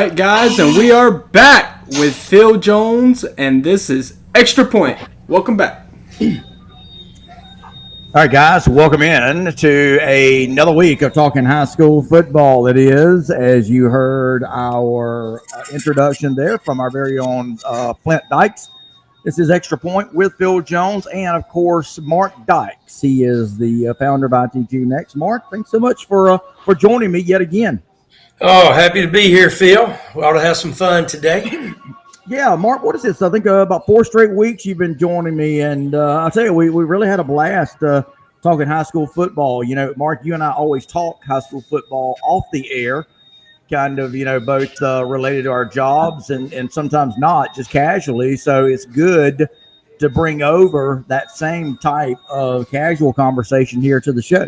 right, guys, and we are back with Phil Jones, and this is Extra Point. Welcome back. All right, guys, welcome in to another week of talking high school football. It is, as you heard our introduction there from our very own Flint Dykes. This is Extra Point with Phil Jones and, of course, Mark Dykes. He is the founder of ITG Next. Mark, thanks so much for joining me yet again. Oh, happy to be here, Phil. We ought to have some fun today. Yeah, Mark, what is this? I think about 4 straight weeks you've been joining me, and I'll tell you, we really had a blast talking high school football. You know, Mark, you and I always talk high school football off the air, kind of, both related to our jobs and sometimes not, just casually. So it's good to bring over that same type of casual conversation here to the show.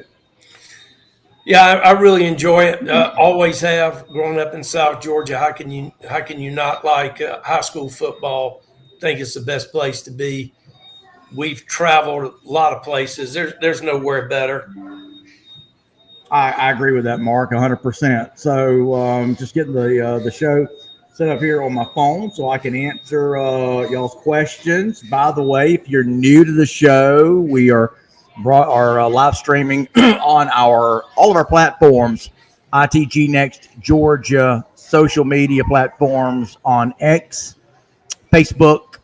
Yeah, I really enjoy it. Always have. Growing up in South Georgia, how can you not like high school football? Think it's the best place to be. We've traveled a lot of places. There's nowhere better. I agree with that, Mark, 100%. So just getting the show set up here on my phone so I can answer y'all's questions. By the way, if you're new to the show, we are live streaming on all of our platforms, ITG Next Georgia social media platforms on X, Facebook,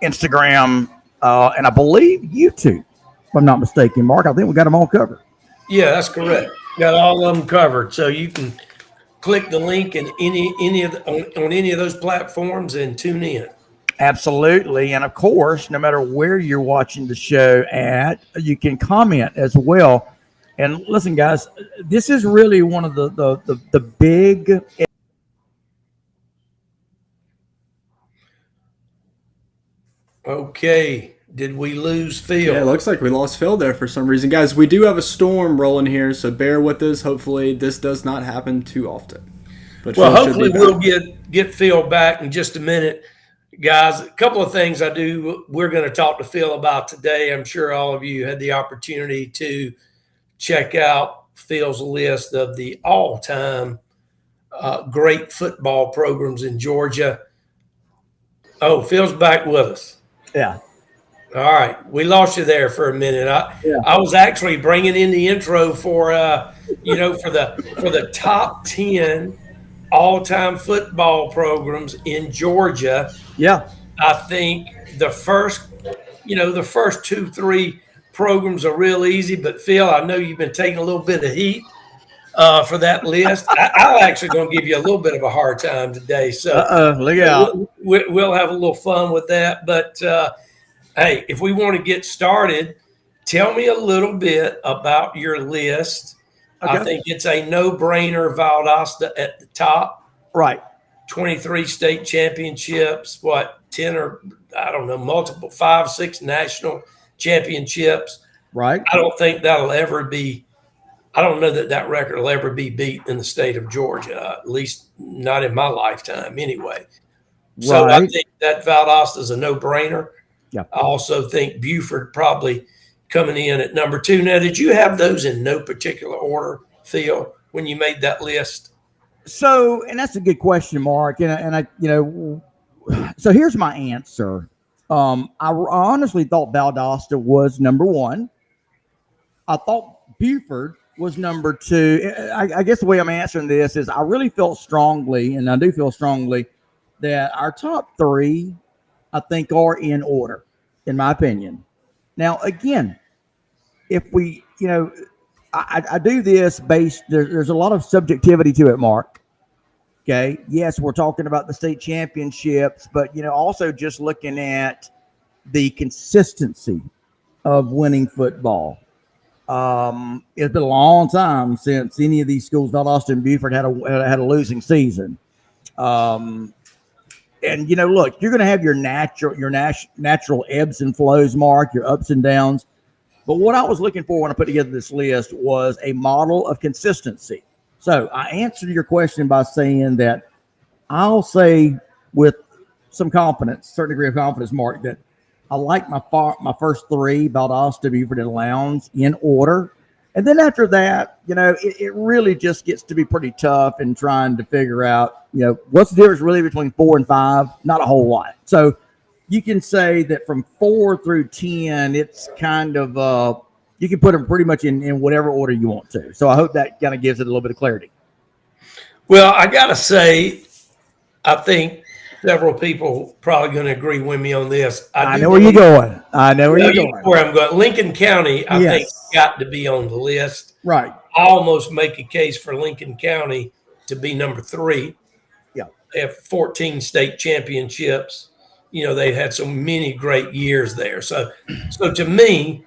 Instagram, and I believe YouTube, if I'm not mistaken. Mark, I think we got them all covered. Yeah, that's correct. Got all of them covered, so you can click the link in on any of those platforms and tune in. Absolutely. And of course, no matter where you're watching the show at, you can comment as well. And listen, guys, this is really one of the big. Okay. Did we lose Phil? Yeah, it looks like we lost Phil there for some reason. Guys, we do have a storm rolling here, so bear with us. Hopefully, this does not happen too often. But Well, Phil hopefully we'll get Phil back in just a minute. Guys, a couple of things we're going to talk to Phil about today. I'm sure all of you had the opportunity to check out Phil's list of the all-time great football programs in Georgia. Oh, Phil's back with us. Yeah. All right. We lost you there for a minute. I was actually bringing in the intro for the top 10 all-time football programs in Georgia. Yeah. I think the first 2-3 programs are real easy, but Phil, I know you've been taking a little bit of heat for that list. I'm actually going to give you a little bit of a hard time today. So look out. We'll have a little fun with that. But hey, if we want to get started, tell me a little bit about your list. Okay. I think it's a no-brainer. Valdosta at the top. Right. 23 state championships, 10 or I don't know, multiple 5, 6 national championships. Right. I don't think that'll ever be. I don't know that record will ever be beat in the state of Georgia, at least not in my lifetime anyway. Right. So I think that Valdosta is a no-brainer. Yeah. I also think Buford probably coming in at number 2. Now, did you have those in no particular order, Phil, when you made that list? So, and that's a good question, Mark. And I, so here's my answer. I honestly thought Valdosta was number 1. I thought Buford was number 2. I guess the way I'm answering this is I really felt strongly, and I do feel strongly, that our top 3, I think, are in order, in my opinion. Now, again, if we, I do this based, there's a lot of subjectivity to it, Mark. Okay. Yes, we're talking about the state championships, but, also just looking at the consistency of winning football. It's been a long time since any of these schools, Valdosta and Buford, had a losing season. And look, you're going to have your natural ebbs and flows, Mark, your ups and downs. But what I was looking for when I put together this list was a model of consistency. So I answered your question by saying that I'll say with some confidence, certain degree of confidence, Mark, that I like my first 3, Valdosta, Buford, and Lowndes, in order. And then after that, it really just gets to be pretty tough in trying to figure out, what's the difference really between 4 and 5? Not a whole lot. So you can say that from 4 through 10, it's kind of, you can put them pretty much in whatever order you want to. So I hope that kind of gives it a little bit of clarity. Well, I got to say, I think several people probably going to agree with me on this. I know where you're going. Where I'm going. Lincoln County, I think, got to be on the list. Right. I almost make a case for Lincoln County to be number 3. Yeah. They have 14 state championships. They've had so many great years there. So to me,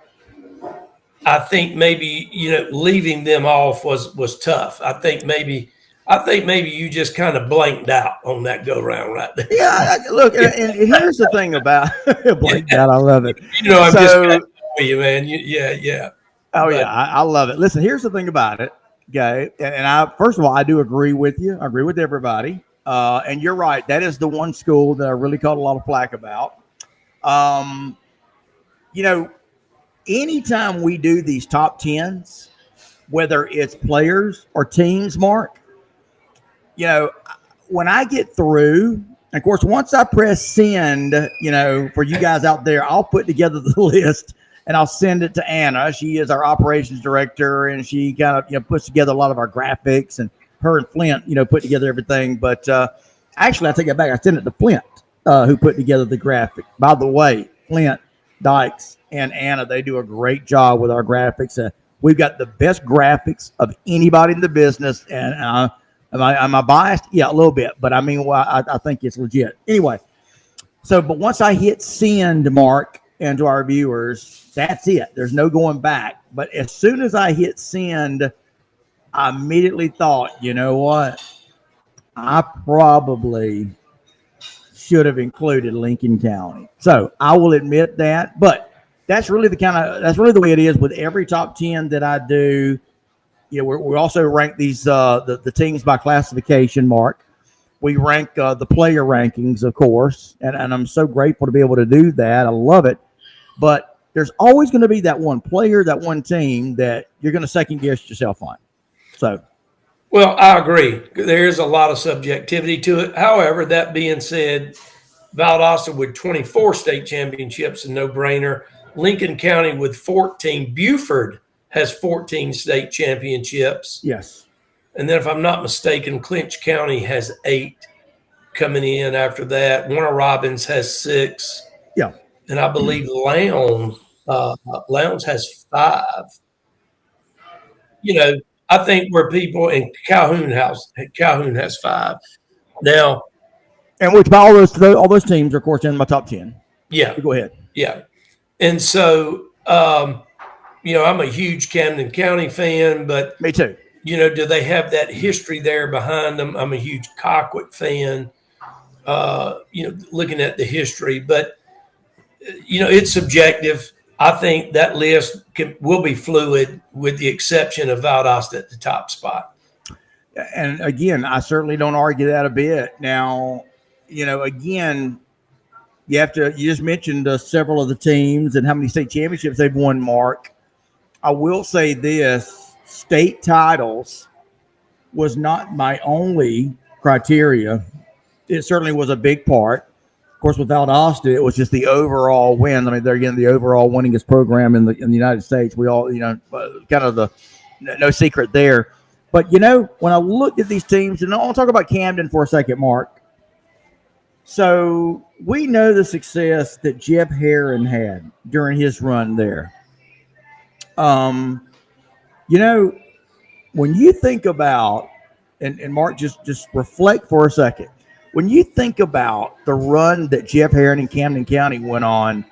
I think maybe, leaving them off was tough. I think maybe you just kind of blanked out on that go round right there. Yeah, look, and here's the thing about blanked out. I love it. I'm just with you, man. Yeah. Oh, yeah, I love it. Listen, here's the thing about it, okay? And I, first of all, I do agree with you. I agree with everybody. And you're right. That is the one school that I really caught a lot of flack about. Anytime we do these top 10s, whether it's players or teams, Mark, when I get through, of course, once I press send, for you guys out there, I'll put together the list and I'll send it to Anna. She is our operations director, and she kind of, puts together a lot of our graphics, and her and Flint, put together everything. But actually, I take it back. I sent it to Flint, who put together the graphic. By the way, Flint, Dykes, and Anna, they do a great job with our graphics. We've got the best graphics of anybody in the business. And am I biased? Yeah, a little bit. But I mean, I think it's legit. Anyway, but once I hit send, Mark, and to our viewers, that's it. There's no going back. But as soon as I hit send, I immediately thought, you know what? I probably should have included Lincoln County. So I will admit that. But that's really the way it is with every top 10 that I do. We also rank these the teams by classification, Mark. We rank the player rankings, of course, and I'm so grateful to be able to do that. I love it. But there's always going to be that one player, that one team that you're going to second guess yourself on. So, well, I agree. There is a lot of subjectivity to it. However, that being said, Valdosta with 24 state championships, a no-brainer. Lincoln County with 14. Buford has 14 state championships. Yes. And then if I'm not mistaken, Clinch County has 8 coming in after that. Warner Robins has 6. Yeah. And I believe Lowndes has 5. I think where people in Calhoun has 5. Now, and which by all those teams are, of course, in my top 10. Yeah. So go ahead. Yeah. And so, I'm a huge Camden County fan, but me too. Do they have that history there behind them? I'm a huge Colquitt fan, looking at the history, but it's subjective. I think that list will be fluid with the exception of Valdosta at the top spot. And again, I certainly don't argue that a bit. Now, again, you just mentioned several of the teams and how many state championships they've won, Mark. I will say this, state titles was not my only criteria. It certainly was a big part. Of course, with Valdosta, it was just the overall win. I mean, they're again the overall winningest program in the United States. We all, kind of no secret there. But when I looked at these teams, and I'll talk about Camden for a second, Mark. So we know the success that Jeff Herron had during his run there. When you think about, and Mark, just reflect for a second. When you think about the run that Jeff Herron and Camden County went on,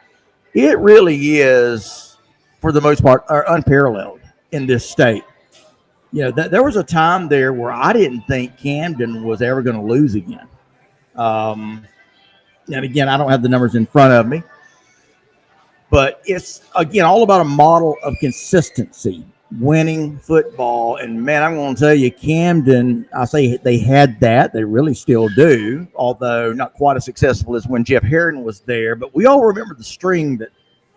it really is, for the most part, unparalleled in this state. There was a time there where I didn't think Camden was ever going to lose again. And again, I don't have the numbers in front of me. But it's, again, all about a model of consistency, winning football. And, man, I'm going to tell you, Camden, I say they had that. They really still do, although not quite as successful as when Jeff Herron was there. But we all remember the string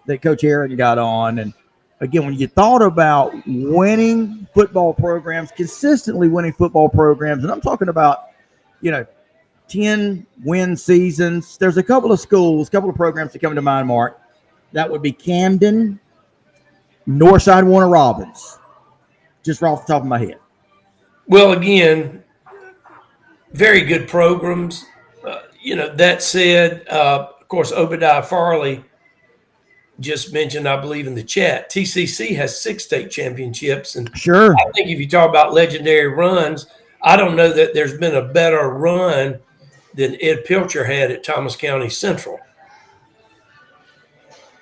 that Coach Herron got on. And again, when you thought about winning football programs, consistently winning football programs, and I'm talking about, 10 win seasons. There's a couple of schools, a couple of programs that come to mind, Mark. That would be Camden, Northside, Warner Robins, just right off the top of my head. Well, again, very good programs. That said, of course, Obadiah Farley just mentioned, I believe, in the chat, TCC has 6 state championships. And sure, I think if you talk about legendary runs, I don't know that there's been a better run than Ed Pilcher had at Thomas County Central.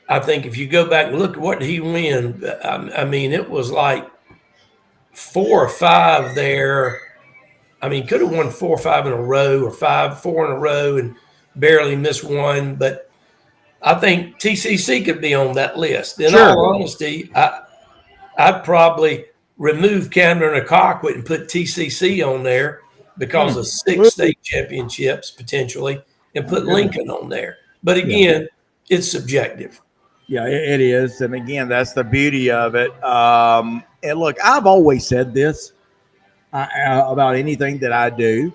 I think if you go back and look at what did he win, I mean, it was like 4 or 5 there. I mean, could have won 4 or 5 in a row, or 4 in a row, and barely missed one. But I think TCC could be on that list. In all honesty, I'd probably remove Camden and Colquitt and put TCC on there because of 6 state championships potentially, and put Lincoln on there. But again, it's subjective. Yeah, it is. And again, that's the beauty of it. And look, I've always said this about anything that I do,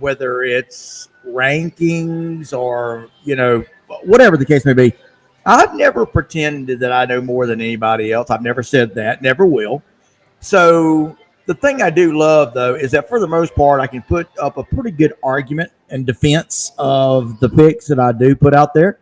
whether it's rankings or, whatever the case may be. I've never pretended that I know more than anybody else. I've never said that, never will. So the thing I do love, though, is that for the most part, I can put up a pretty good argument in defense of the picks that I do put out there.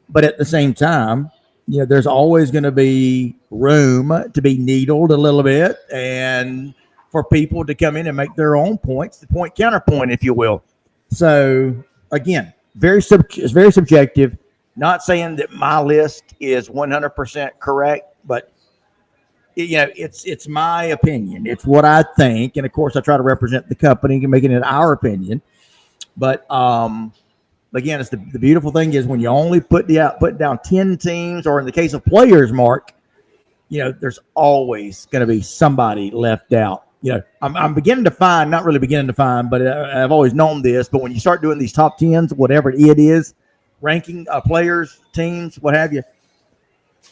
But at the same time, there's always going to be room to be needled a little bit and for people to come in and make their own points, the point counterpoint, if you will. So again, it's very subjective. Not saying that my list is 100% correct, but it's my opinion. It's what I think, and of course, I try to represent the company and making it our opinion. But again, it's the beautiful thing is when you only put down 10 teams, or in the case of players, Mark, there's always going to be somebody left out. I'm beginning to find, not really beginning to find, but I've always known this. But when you start doing these top 10s, whatever it is, ranking players, teams, what have you,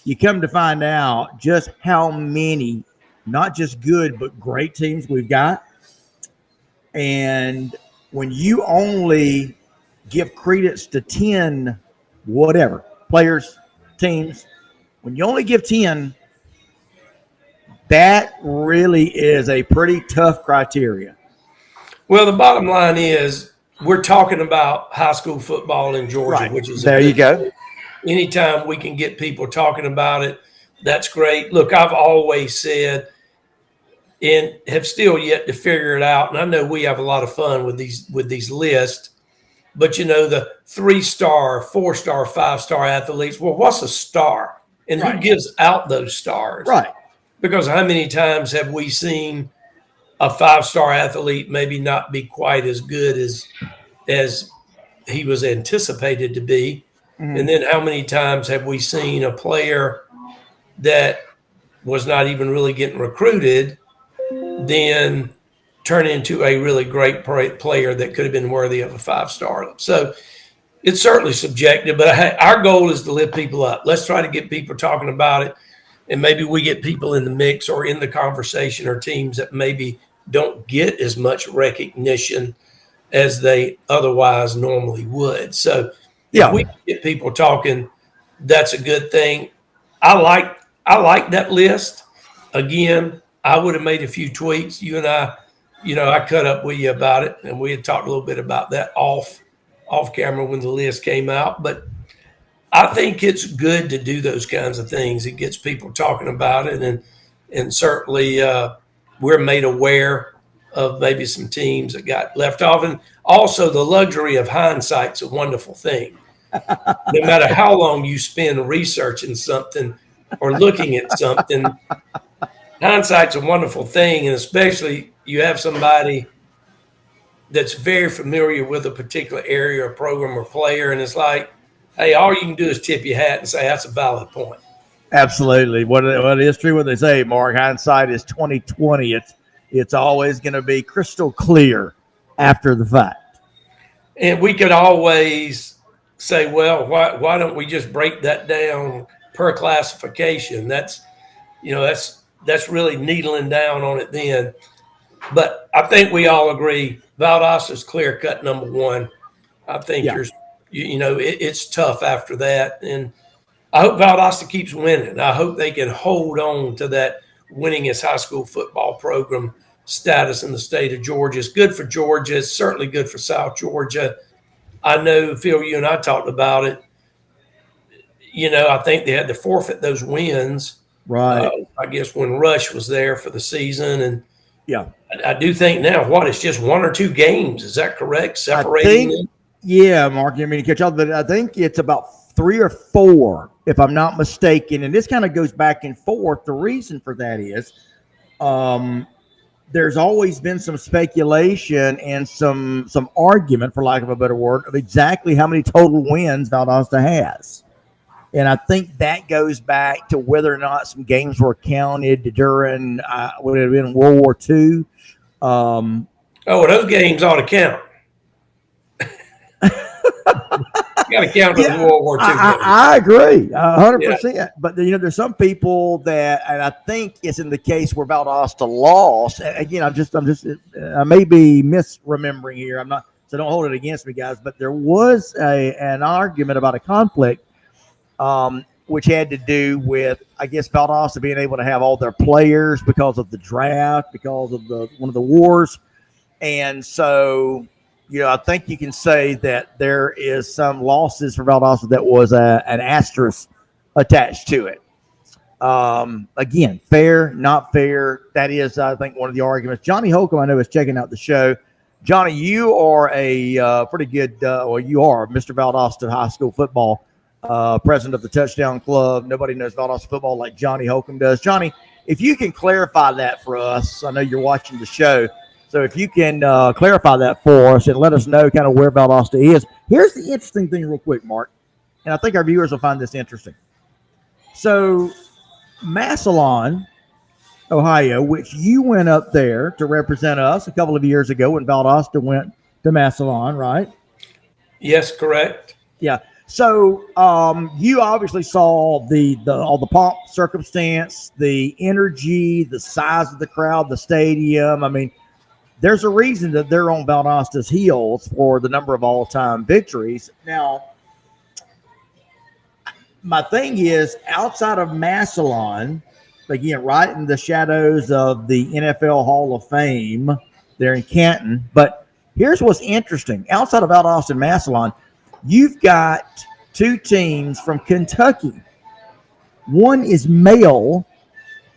you come to find out just how many, not just good, but great teams we've got. And when you only give credence to 10, whatever, players, teams, when you only give 10, that really is a pretty tough criteria. Well, the bottom line is we're talking about high school football in Georgia, Right. which is there you go. Anytime we can get people talking about it, that's great. Look, I've always said, and have still yet to figure it out, and I know we have a lot of fun with these lists, but the 3-star, 4-star, 5-star athletes, well, what's a star? And who gives out those stars? Right. Because how many times have we seen a 5-star athlete maybe not be quite as good as he was anticipated to be? Mm-hmm. And then how many times have we seen a player that was not even really getting recruited then turn into a really great player that could have been worthy of a 5-star? So it's certainly subjective, but our goal is to lift people up. Let's try to get people talking about it, and maybe we get people in the mix or in the conversation, or teams that maybe don't get as much recognition as they otherwise normally would. So if we get people talking, that's a good thing. I like that list. Again, I would have made a few tweaks. You and I, I cut up with you about it, and we had talked a little bit about that off camera when the list came out. But I think it's good to do those kinds of things. It gets people talking about it, and certainly we're made aware of maybe some teams that got left off. And also the luxury of hindsight's a wonderful thing. No matter how long you spend researching something or looking at something, hindsight's a wonderful thing. And especially you have somebody that's very familiar with a particular area or program or player, and it's like, hey, all you can do is tip your hat and say that's a valid point. Absolutely. What is true when they say, Mark, hindsight is 20/20. It's always going to be crystal clear after the fact. And we could always say, well, why don't we just break that down per classification? That's that's really needling down on it then. But I think we all agree Valdosta's clear cut number one. I think it's tough after that. And I hope Valdosta keeps winning. I hope they can hold on to that winningest high school football program status in the state of Georgia. It's good for Georgia. It's certainly good for South Georgia. I know, Phil, you and I talked about it. I think they had to forfeit those wins. Right. I guess when Rush was there for the season. And yeah, I do think now, it's just 1 or 2 games. Is that correct? Separating them? Yeah, Mark, I mean to catch up, but I think it's about 3 or 4, if I'm not mistaken. And this kind of goes back and forth. The reason for that is there's always been some speculation and some argument, for lack of a better word, of exactly how many total wins Valdosta has. And I think that goes back to whether or not some games were counted during would it have been World War II. Those games ought to count. You got to count the World War II. I agree, 100%. Yeah. But there's some people that, and I think it's in the case where Valdosta lost. Again, I may be misremembering here. I'm not, so don't hold it against me, guys. But there was an argument about a conflict, which had to do with, I guess, Valdosta being able to have all their players because of the draft, because of one of the wars, and so. I think you can say that there is some losses for Valdosta that was an asterisk attached to it. Again, fair, not fair. That is, I think, one of the arguments. Johnny Holcomb, I know, is checking out the show. Johnny, you are a pretty good, you are Mr. Valdosta High School football president of the Touchdown Club. Nobody knows Valdosta football like Johnny Holcomb does. Johnny, if you can clarify that for us, I know you're watching the show. So if you can clarify that for us and let us know kind of where Valdosta is. Here's the interesting thing real quick, Mark, and I think our viewers will find this interesting. So Massillon, Ohio, which you went up there to represent us a couple of years ago when Valdosta went to Massillon, right? Yes, correct. Yeah. So you obviously saw the all the pomp, circumstance, the energy, the size of the crowd, the stadium. I mean, there's a reason that they're on Valdosta's heels for the number of all-time victories. Now, my thing is, outside of Massillon, again, right in the shadows of the NFL Hall of Fame there in Canton. But here's what's interesting. Outside of Valdosta and Massillon, you've got 2 teams from Kentucky. One is Male,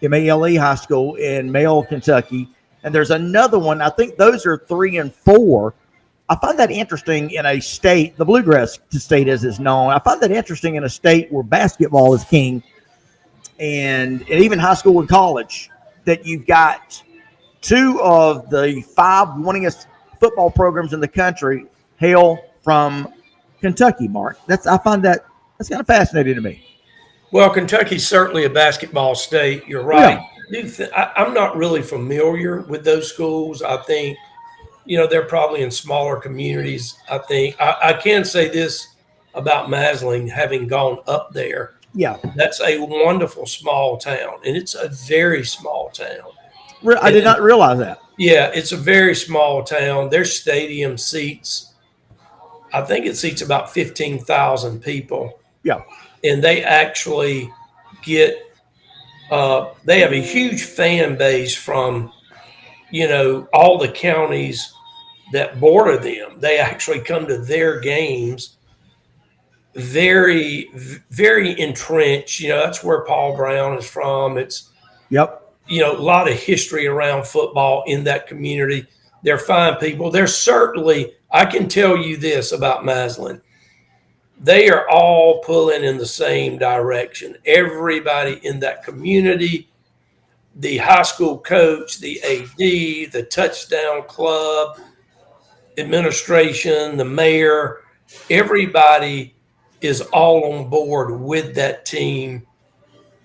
M-A-L-E High School in Male, Kentucky. And there's another one. I think those are 3 and 4. I find that interesting in a state, the Bluegrass state as is known. I find that interesting in a state where basketball is king and even high school and college, that you've got 2 of the 5 winningest football programs in the country hail from Kentucky, Mark. I find that's kind of fascinating to me. Well, Kentucky's certainly a basketball state. You're right. Yeah. I'm not really familiar with those schools. I think, they're probably in smaller communities. I think I can say this about Massillon, having gone up there. Yeah. That's a wonderful small town, and it's a very small town. I did not realize that. Yeah, it's a very small town. Their stadium seats, I think it seats about 15,000 people. Yeah. And they actually get they have a huge fan base from, all the counties that border them. They actually come to their games very, very entrenched. That's where Paul Brown is from. It's, a lot of history around football in that community. They're fine people. They're certainly, I can tell you this about Massillon. They are all pulling in the same direction. Everybody in that community, the high school coach, the AD, the Touchdown Club, administration, the mayor, everybody is all on board with that team.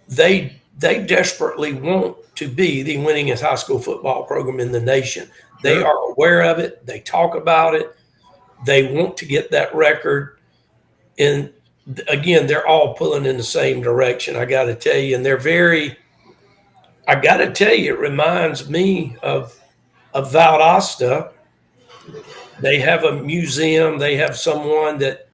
They desperately want to be the winningest high school football program in the nation. They are aware of it. They talk about it. They want to get that record. And again, they're all pulling in the same direction, I got to tell you. And they're very, I got to tell you, it reminds me of Valdosta. They have a museum. They have someone that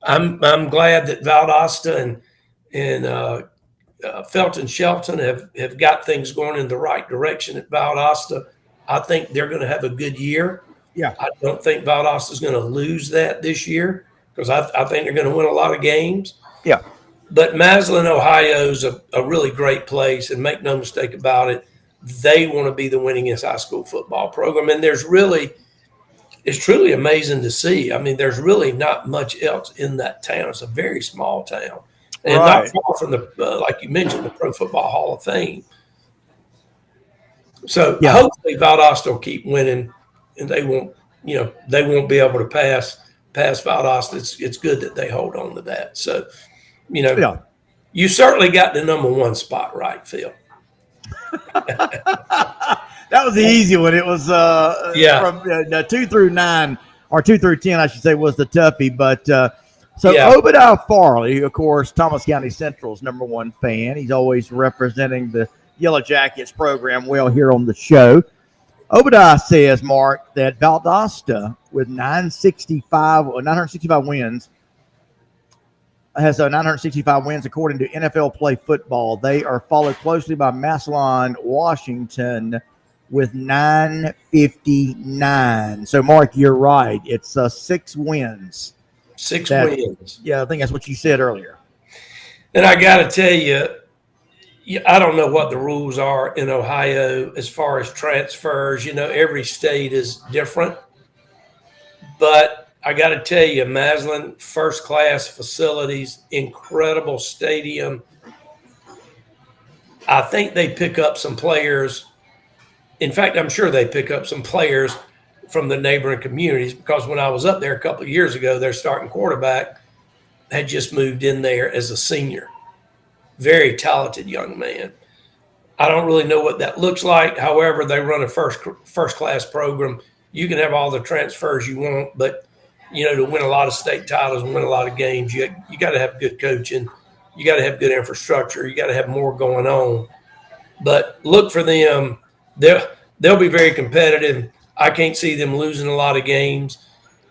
I'm glad that Valdosta and Felton Shelton have got things going in the right direction at Valdosta. I think they're going to have a good year. Yeah. I don't think Valdosta is going to lose that this year because I think they're going to win a lot of games. Yeah. But Massillon, Ohio is a really great place, and make no mistake about it, they want to be the winningest high school football program. And it's truly amazing to see. I mean, there's really not much else in that town. It's a very small town, and Right. not far from like you mentioned, the Pro Football Hall of Fame. So Yeah. hopefully Valdosta will keep winning, and they won't be able to pass Valdosta. It's good that they hold on to that. So, Yeah. you certainly got the number one spot right, Phil. That was the easy one. It was Yeah. from 2 through 9, or 2 through 10, I should say, was the toughie. But so Yeah. Obadiah Farley, of course, Thomas County Central's number one fan. He's always representing the Yellow Jackets program well here on the show. Obadiah says, Mark, that Valdosta with 965 wins has 965 wins according to NFL Play Football. They are followed closely by Massillon, Washington with 959. So, Mark, you're right. It's 6 wins. 6 That- wins. Yeah, I think that's what you said earlier. And I got to tell you, I don't know what the rules are in Ohio as far as transfers. Every state is different. But I got to tell you, Massillon, first-class facilities, incredible stadium. I think they pick up some players. In fact, I'm sure they pick up some players from the neighboring communities because when I was up there a couple of years ago, their starting quarterback had just moved in there as a senior. Very talented young man. I don't really know what that looks like. However, they run a first-class program. You can have all the transfers you want, but to win a lot of state titles and win a lot of games, you got to have good coaching. You got to have good infrastructure. You got to have more going on. But look for them. They'll be very competitive. I can't see them losing a lot of games.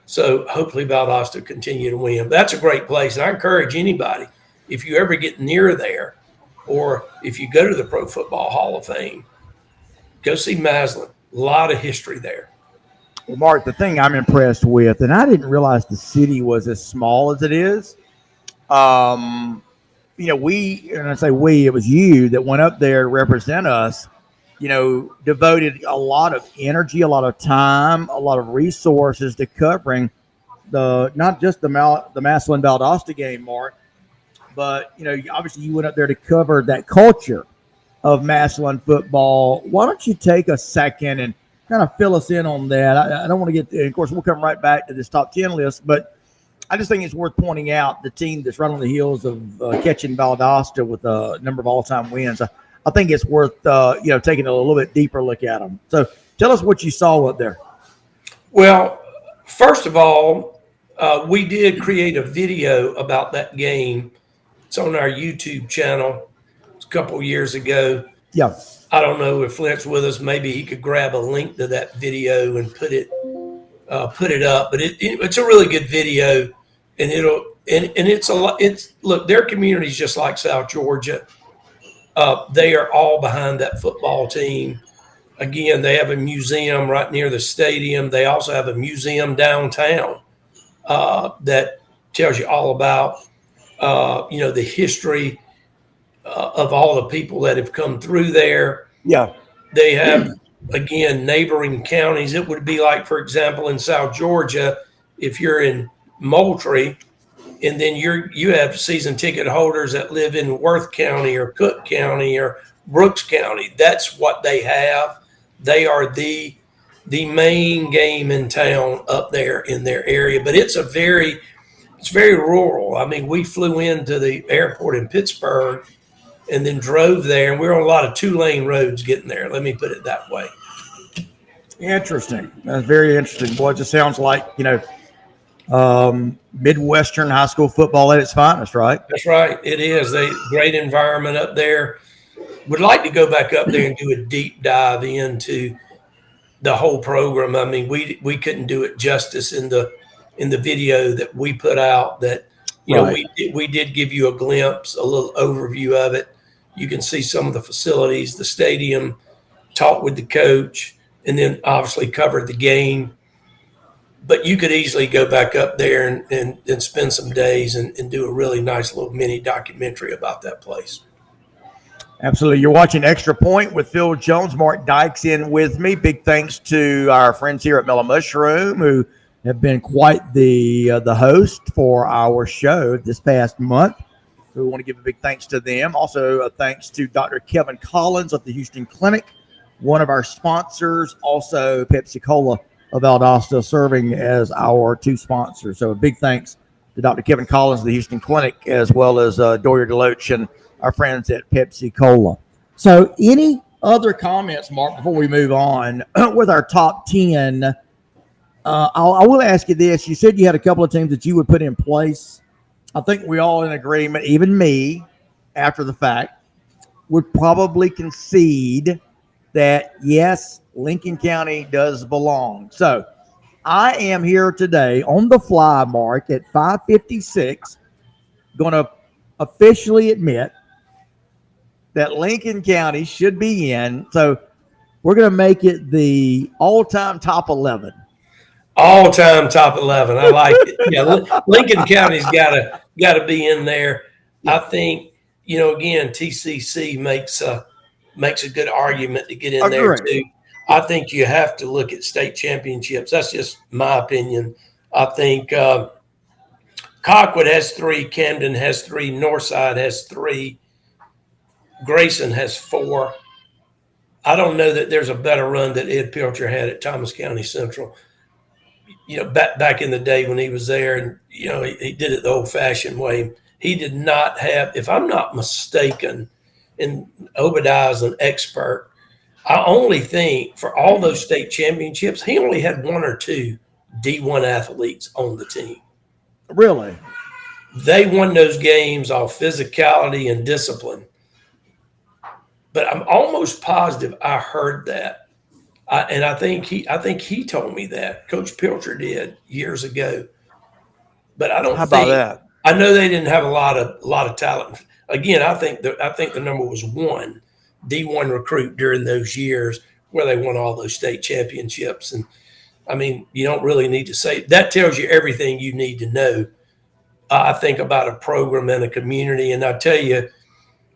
So hopefully Valdosta continue to win. That's a great place. And I encourage anybody, if you ever get near there or if you go to the Pro Football Hall of Fame, go see Massillon. A lot of history there. Well, Mark, the thing I'm impressed with, and I didn't realize the city was as small as it is. And I say we, it was you that went up there to represent us, devoted a lot of energy, a lot of time, a lot of resources to covering not just the Massillon Valdosta game, Mark, but, obviously you went up there to cover that culture of Massillon football. Why don't you take a second and kind of fill us in on that? I don't want to get, of course, we'll come right back to this top 10 list, but I just think it's worth pointing out the team that's right on the heels of catching Valdosta with a number of all-time wins. I think it's worth, taking a little bit deeper look at them. So tell us what you saw up there. Well, first of all, we did create a video about that game. It's on our YouTube channel. It's a couple of years ago. Yeah. I don't know if Flint's with us. Maybe he could grab a link to that video and put it up. But it's a really good video, and it's a lot. Look, their community's just like South Georgia. They are all behind that football team. Again, they have a museum right near the stadium. They also have a museum downtown that tells you all about the history of all the people that have come through there. Yeah. They have, again, neighboring counties. It would be like, for example, in South Georgia, if you're in Moultrie, and then you have season ticket holders that live in Worth County or Cook County or Brooks County. That's what they have. They are the main game in town up there in their area. But it's very rural. I mean, we flew into the airport in Pittsburgh, and then drove there. And we were on a lot of 2-lane roads getting there. Let me put it that way. Interesting. That's very interesting. Boy, it just sounds like, Midwestern high school football at its finest, right? That's right. It is a great environment up there. Would like to go back up there and do a deep dive into the whole program. I mean, we couldn't do it justice in the video that we put out. That we did give you a glimpse, a little overview of it. You can see some of the facilities, the stadium, talk with the coach, and then obviously covered the game. But you could easily go back up there and spend some days and do a really nice little mini documentary about that place. Absolutely. You're watching Extra Point with Phil Jones. Mark Dykes in with me. Big thanks to our friends here at Mellow Mushroom, who have been quite the host for our show this past month. So we want to give a big thanks to them. Also, thanks to Dr. Kevin Collins of the Houston Clinic, one of our sponsors. Also, Pepsi Cola of Valdosta serving as our two sponsors. So a big thanks to Dr. Kevin Collins of the Houston Clinic, as well as Doyer DeLoach and our friends at Pepsi Cola. So any other comments, Mark, before we move on with our top 10? I will ask you this. You said you had a couple of teams that you would put in place. I think we all in agreement, even me, after the fact, would probably concede that, yes, Lincoln County does belong. So I am here today on the fly, Mark, at 5:56, going to officially admit that Lincoln County should be in. So we're going to make it the all-time top 11. All-time top 11. I like it. Yeah, Lincoln County's got to be in there. I think, again, TCC makes a good argument to get in there too. I think you have to look at state championships. That's just my opinion. I think Colquitt has 3, Camden has 3, Northside has 3, Grayson has 4. I don't know that there's a better run that Ed Pilcher had at Thomas County Central. Back in the day when he was there, and he did it the old-fashioned way. He did not have, if I'm not mistaken, and Obadiah's an expert, I only think for all those state championships, he only had 1 or 2 D1 athletes on the team. Really? They won those games off physicality and discipline. But I'm almost positive I heard that. And I think he told me that. Coach Pilcher did years ago. But I don't How about that? I know they didn't have a lot of talent. Again, I think the number was 1 D1 recruit during those years where they won all those state championships. And I mean, you don't really need to say that. Tells you everything you need to know. I think about a program and a community, and I tell you,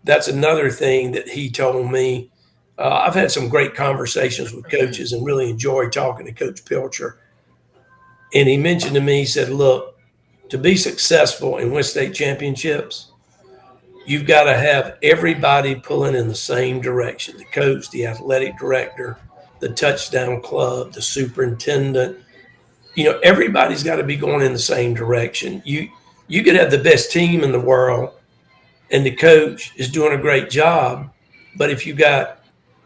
that's another thing that he told me. I've had some great conversations with coaches and really enjoyed talking to Coach Pilcher. And he mentioned to me, he said, look, to be successful and win state championships, you've got to have everybody pulling in the same direction. The coach, the athletic director, the touchdown club, the superintendent. Everybody's got to be going in the same direction. You could have the best team in the world and the coach is doing a great job, but if you got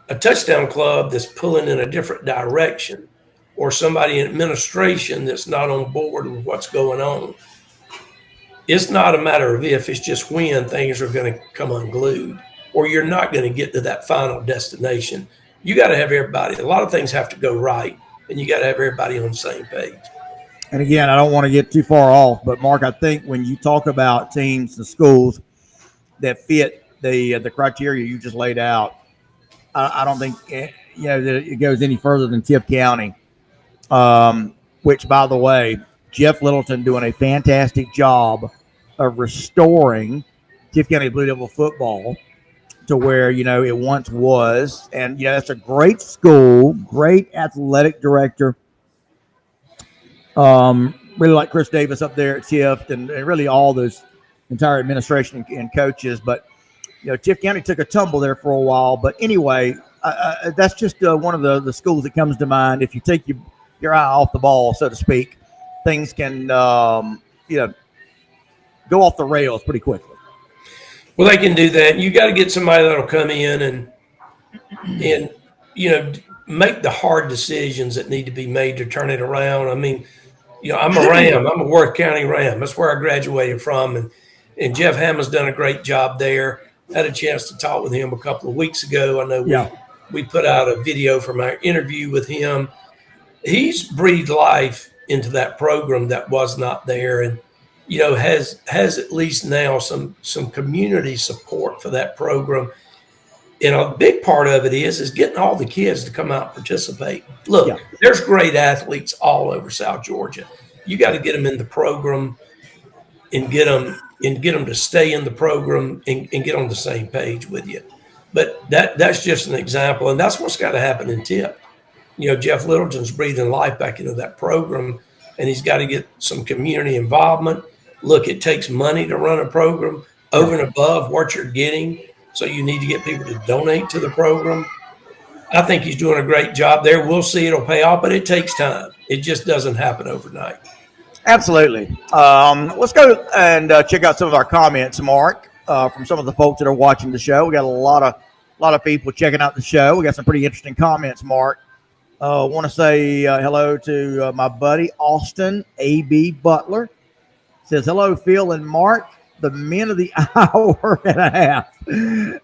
a touchdown club that's pulling in a different direction, or somebody in administration that's not on board with what's going on, it's not a matter of if, it's just when things are going to come unglued, or you're not going to get to that final destination. You got to have everybody. A lot of things have to go right, and you got to have everybody on the same page. And again, I don't want to get too far off, but Mark, I think when you talk about teams and schools that fit the criteria you just laid out, I don't think that it goes any further than Tift County, which, by the way, Jeff Littleton doing a fantastic job of restoring Tift County Blue Devil football to where it once was. And that's a great school, great athletic director. Really like Chris Davis up there at Tift, and really all those entire administration and coaches. But Tift County took a tumble there for a while. But anyway, that's just one of the schools that comes to mind. If you take your eye off the ball, so to speak, things can go off the rails pretty quickly. Well, they can do that. You got to get somebody that'll come in and make the hard decisions that need to be made to turn it around. I mean, I'm a Ram. I'm a Worth County Ram. That's where I graduated from, and Jeff Hammond's done a great job there. Had a chance to talk with him a couple of weeks ago. I know we put out a video from our interview with him. He's breathed life into that program that was not there, and has at least now some community support for that program. And a big part of it is getting all the kids to come out and participate. Look, there's great athletes all over South Georgia. You got to get them in the program and get them to stay in the program and get on the same page with you. But that's just an example, and that's what's got to happen in TIP. Jeff Littleton's breathing life back into that program, and he's got to get some community involvement. Look, it takes money to run a program over and above what you're getting. So you need to get people to donate to the program. I think he's doing a great job there. We'll see. It'll pay off, but it takes time. It just doesn't happen overnight. Absolutely. Let's go and check out some of our comments, Mark, from some of the folks that are watching the show. We got a lot of people checking out the show. We got some pretty interesting comments, Mark. I want to say hello to my buddy Austin A.B. Butler. Says hello, Phil and Mark, the men of the hour and a half.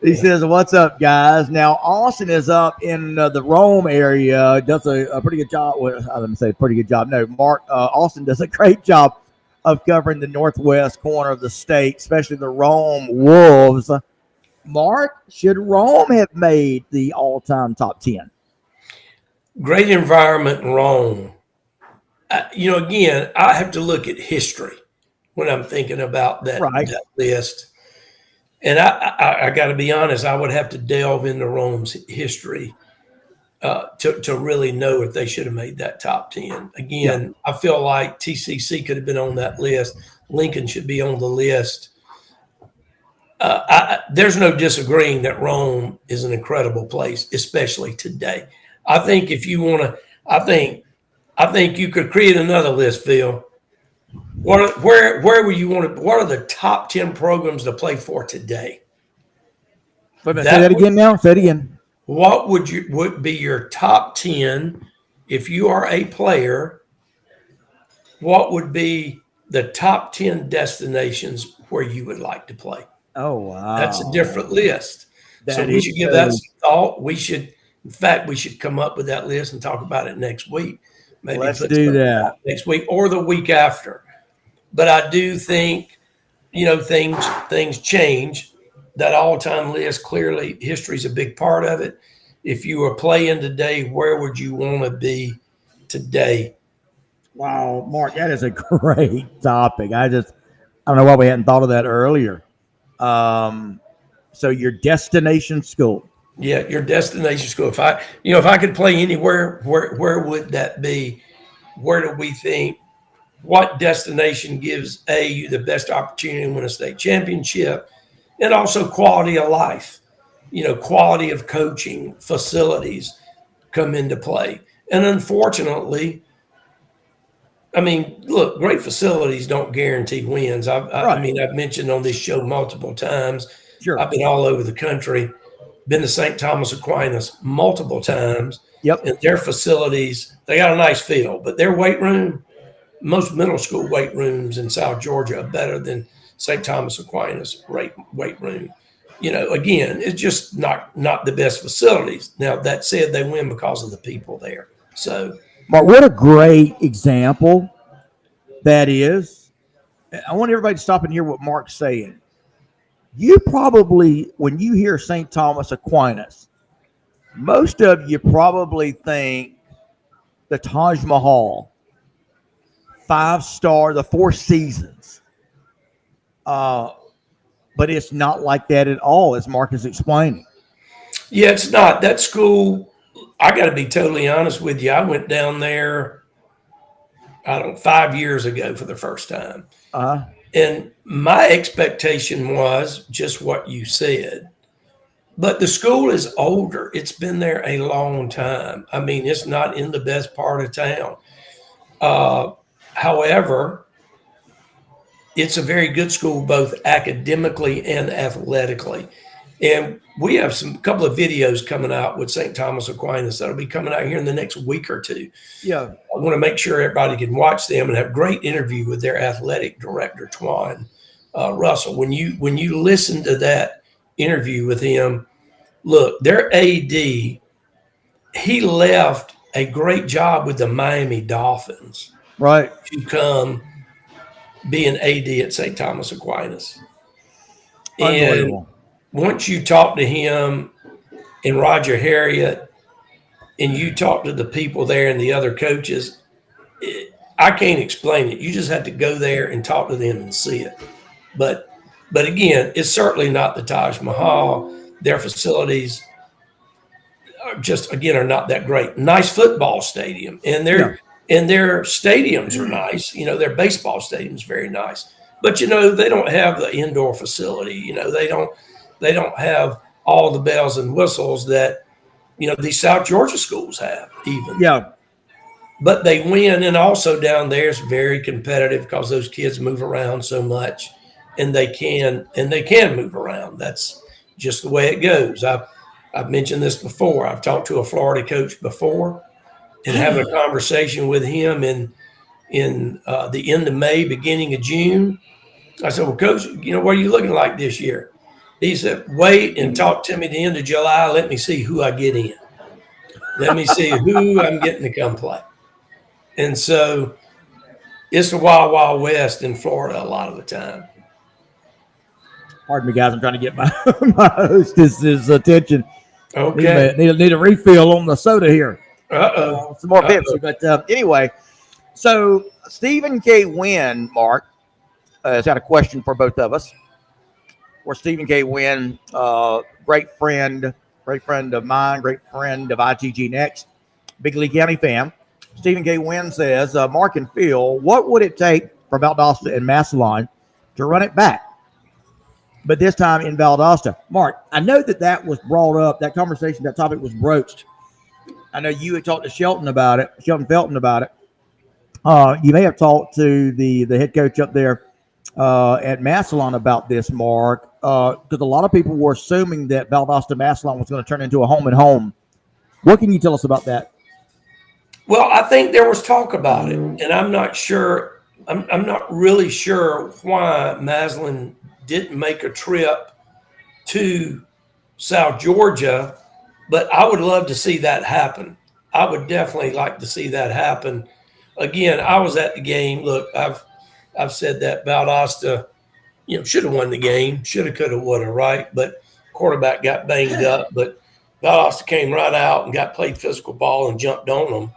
He says, what's up, guys? Now, Austin is up in the Rome area, does a pretty good job. Well, I didn't say pretty good job. No, Mark, Austin does a great job of covering the northwest corner of the state, especially the Rome Wolves. Mark, should Rome have made the all-time top 10? Great environment in Rome. Again, I have to look at history when I'm thinking about that list. And I got to be honest, I would have to delve into Rome's history to really know if they should have made that top 10. Again, I feel like TCC could have been on that list. Lincoln should be on the list. There's no disagreeing that Rome is an incredible place, especially today. I think if you want to, I think you could create another list, Phil. Where would you want to? What are the top 10 programs to play for today? Say that again now. Say it again. What would be your top 10 if you are a player? What would be the top 10 destinations where you would like to play? Oh, wow. That's a different list. So we should give that some thought. In fact, we should come up with that list and talk about it next week. Maybe let's do that next week or the week after. But I do think, things change. That all-time list, clearly, history is a big part of it. If you were playing today, where would you want to be today? Wow, Mark, that is a great topic. I don't know why we hadn't thought of that earlier. So your destination school. Yeah, your destination school. If I could play anywhere, where would that be? Where do we think? What destination gives you the best opportunity to win a state championship, and also quality of life? Quality of coaching, facilities come into play. And unfortunately, look, great facilities don't guarantee wins. I've mentioned on this show multiple times. Sure. I've been all over the country. Been to St. Thomas Aquinas multiple times. Yep. And their facilities, they got a nice feel, but their weight room, most middle school weight rooms in South Georgia are better than St. Thomas Aquinas weight room. Again, it's just not the best facilities. Now, that said, they win because of the people there. So, Mark, what a great example that is. I want everybody to stop and hear what Mark's saying. You probably, when you hear St. Thomas Aquinas, most of you probably think the Taj Mahal, 5-star, the Four Seasons. But it's not like that at all, as Mark is explaining. Yeah, it's not. That school, I got to be totally honest with you. I went down there, 5 years ago for the first time. And my expectation was just what you said. But the school is older. It's been there a long time. It's not in the best part of town. However, it's a very good school, both academically and athletically. And we have a couple of videos coming out with St. Thomas Aquinas that'll be coming out here in the next week or two. Yeah. I want to make sure everybody can watch them and have a great interview with their athletic director, Twan Russell. When you listen to that interview with him, look, their AD, he left a great job with the Miami Dolphins, right, to come be an AD at St. Thomas Aquinas. And once you talk to him and Roger Harriet, and you talk to the people there and the other coaches, I can't explain it. You just have to go there and talk to them and see it. But again, it's certainly not the Taj Mahal. Their facilities are not that great. Nice football stadium, and their stadiums are nice. Their baseball stadium's very nice. But they don't have the indoor facility. They don't have all the bells and whistles that these South Georgia schools have even. Yeah. But they win, and also down there is very competitive because those kids move around so much, and they can move around. That's just the way it goes. I've mentioned this before. I've talked to a Florida coach before, and having a conversation with him in the end of May, beginning of June. I said, "Well, Coach, what are you looking like this year?" He said, "Wait and talk to me at the end of July. Let me see who I get in. Let me see who I'm getting to come play." And so it's the wild, wild west in Florida a lot of the time. Pardon me, guys. I'm trying to get my hostess's attention. Okay. Need a refill on the soda here. Some more Pepsi. But anyway, so Stephen K. Wynn, Mark, has got a question for both of us. Or Stephen K. Wynn, great friend of mine, great friend of ITG Next, Big Lee County fan. Stephen K. Wynn says, Mark and Phil, what would it take for Valdosta and Massillon to run it back? But this time in Valdosta. Mark, I know that was brought up, that conversation, that topic was broached. I know you had talked to Shelton Felton about it. You may have talked to the head coach up there at Massillon about this, Mark, because a lot of people were assuming that Valdosta Massillon was going to turn into a home and home. What can you tell us about that? Well, I think there was talk about it, and I'm not sure. I'm not really sure why Massillon didn't make a trip to South Georgia, but I would love to see that happen. I would definitely like to see that happen. Again, I was at the game. Look, I've said that Valdosta, should have won the game, should have, could have, would have, right? But quarterback got banged up. But Valdosta came right out and played physical ball and jumped on them.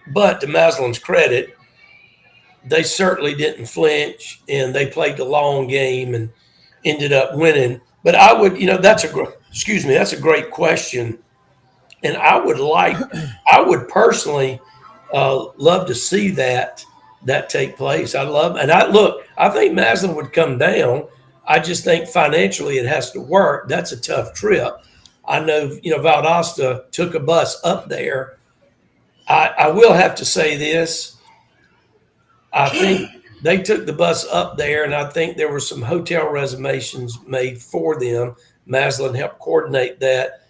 But to Massillon's credit, they certainly didn't flinch, and they played the long game and ended up winning. But I would, that's a great question, and I would personally love to see that take place. I think Massillon would come down. I just think financially it has to work. That's a tough trip. I know, Valdosta took a bus up there. I will have to say this. I think they took the bus up there, and I think there were some hotel reservations made for them. Massillon helped coordinate that.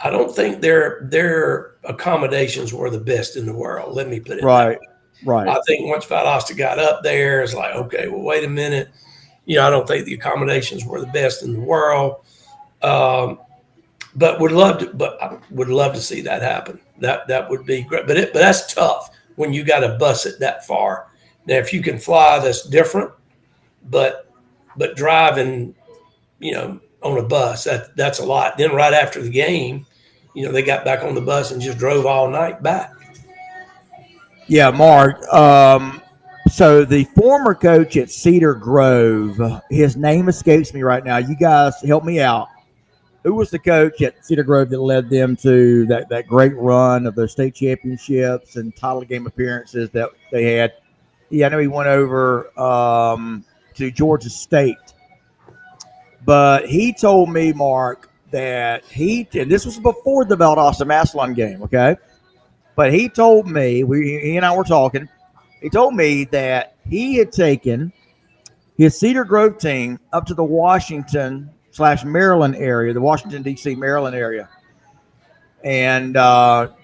I don't think their accommodations were the best in the world. Let me put it right. that way. Right. I think once Valdosta got up there, it's like, okay, well, wait a minute. I don't think the accommodations were the best in the world. But I would love to see that happen. That would be great. But that's tough when you got to bus it that far. Now, if you can fly, that's different. But driving, on a bus, that's a lot. Then right after the game, they got back on the bus and just drove all night back. Yeah, Mark. So the former coach at Cedar Grove, his name escapes me right now. You guys help me out. Who was the coach at Cedar Grove that led them to that great run of their state championships and title game appearances that they had? Yeah, I know he went over to Georgia State. But he told me, Mark, that and this was before the Valdosta Massillon game, okay? But he told me, he and I were talking, He told me that he had taken his Cedar Grove team up to the Washington/Maryland area, the Washington, D.C., Maryland area. And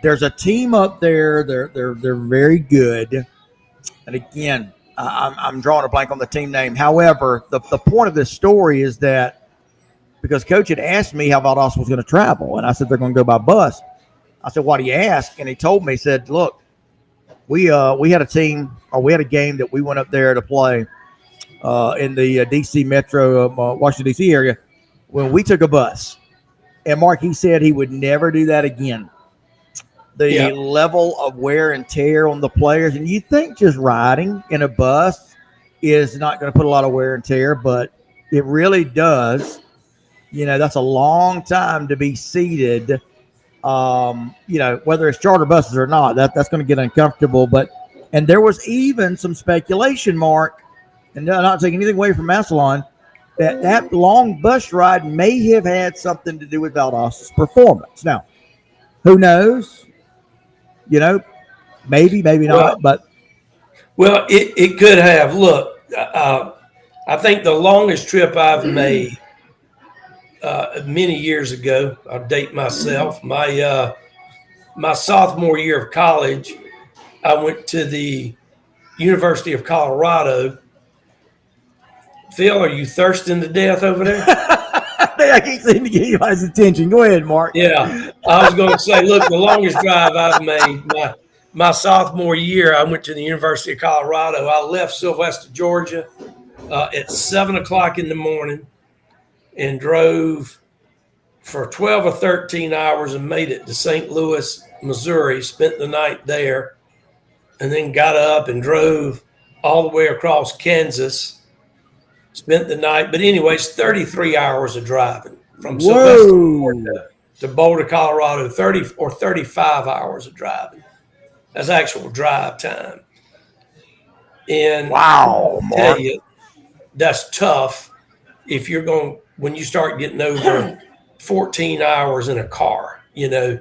there's a team up there. They're very good. And again, I'm drawing a blank on the team name. However, the point of this story is that because Coach had asked me how Valdosta was going to travel, and I said they're going to go by bus. I said, "Why do you ask?" And he told me, he said, "Look, we had a team, or we had a game that we went up there to play in the D.C. Metro, Washington, D.C. area when we took a bus." And Mark, he said he would never do that again. The level of wear and tear on the players, and you think just riding in a bus is not going to put a lot of wear and tear, but it really does. You know, that's a long time to be seated. You know, whether it's charter buses or not, that's going to get uncomfortable. And there was even some speculation, Mark, and not taking anything away from Massillon, that long bus ride may have had something to do with Valdosta's performance. Now, who knows? You know, maybe not. But it could have. Look, I think the longest trip I've made many years ago. I'll date myself. My sophomore year of college, I went to the University of Colorado. Phil, are you thirsting to death over there? I can't seem to get you guys' attention. Go ahead, Mark. Yeah, I was going to say, look, the longest drive I've made, my sophomore year, I went to the University of Colorado. I left Sylvester, Georgia at 7 o'clock in the morning and drove for 12 or 13 hours and made it to St. Louis, Missouri, spent the night there, and then got up and drove all the way across Kansas. Spent the night, but anyways, 33 hours of driving from Sylvester to Boulder, Colorado, 30 or 35 hours of driving. That's actual drive time. And wow, I tell you, that's tough if you're going, when you start getting over 14 hours in a car, you know,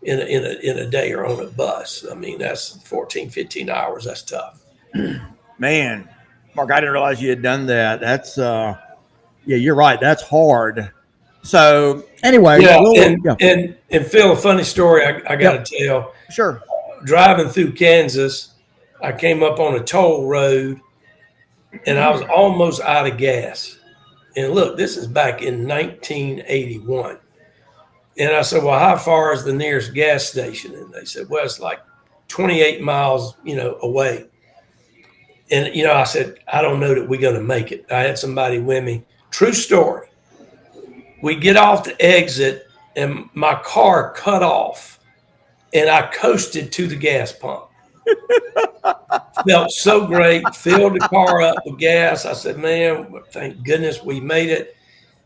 in a day or on a bus. I mean, that's 14, 15 hours. That's tough. Man. Mark, I didn't realize you had done that. That's, yeah, you're right. That's hard. So, anyway. And Phil, a funny story I got to tell. Sure. Driving through Kansas, I came up on a toll road, and I was almost out of gas. And look, this is back in 1981. And I said, well, how far is the nearest gas station? And they said, well, it's like 28 miles, you know, away. And, you know, I said, I don't know that we're going to make it. I had somebody with me. True story. We get off the exit, and my car cut off, and I coasted to the gas pump. Felt so great. Filled the car up with gas. I said, man, thank goodness we made it.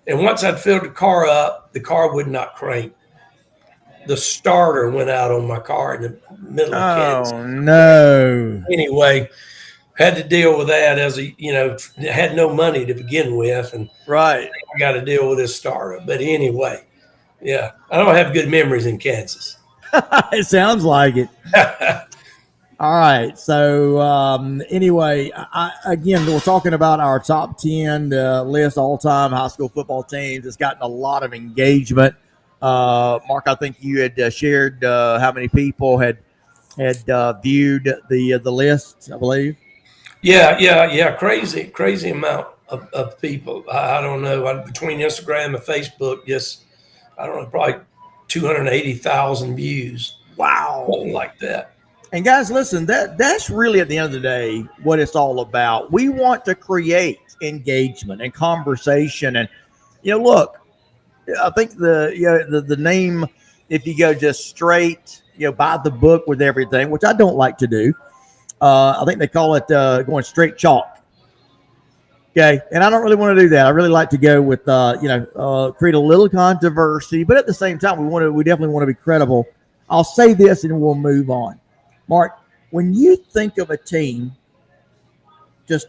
And once I'd filled the car up, the car would not crank. The starter went out on my car in the middle of Kansas. Oh, no. Anyway, had to deal with that as a, you know, had no money to begin with. And right. I got to deal with this startup. But anyway, yeah, I don't have good memories in Kansas. It sounds like it. All right. So anyway, again, we're talking about our top 10 list all-time high school football teams. It's gotten a lot of engagement. Mark, I think you had shared how many people had viewed the list, I believe. Yeah. Crazy amount of people. I don't know. Between Instagram and Facebook, just, I don't know, probably 280,000 views. Wow. Something like that. And guys, listen, that's really at the end of the day what it's all about. We want to create engagement and conversation. And, you know, look, I think the name, if you go just straight, you know, by the book with everything, which I don't like to do. I think they call it going straight chalk. Okay. And I don't really want to do that. I really like to go with, create a little controversy, but at the same time, we definitely want to be credible. I'll say this and we'll move on. Mark, when you think of a team, just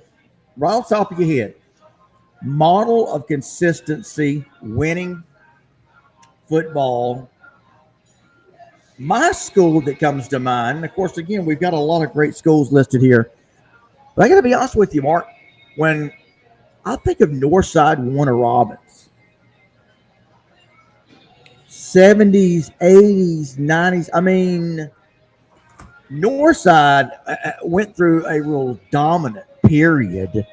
right off the top of your head, model of consistency, winning football, my school that comes to mind, and of course, again, we've got a lot of great schools listed here. But I got to be honest with you, Mark. When I think of Northside Warner Robins, 70s, 80s, 90s. I mean, Northside went through a real dominant period,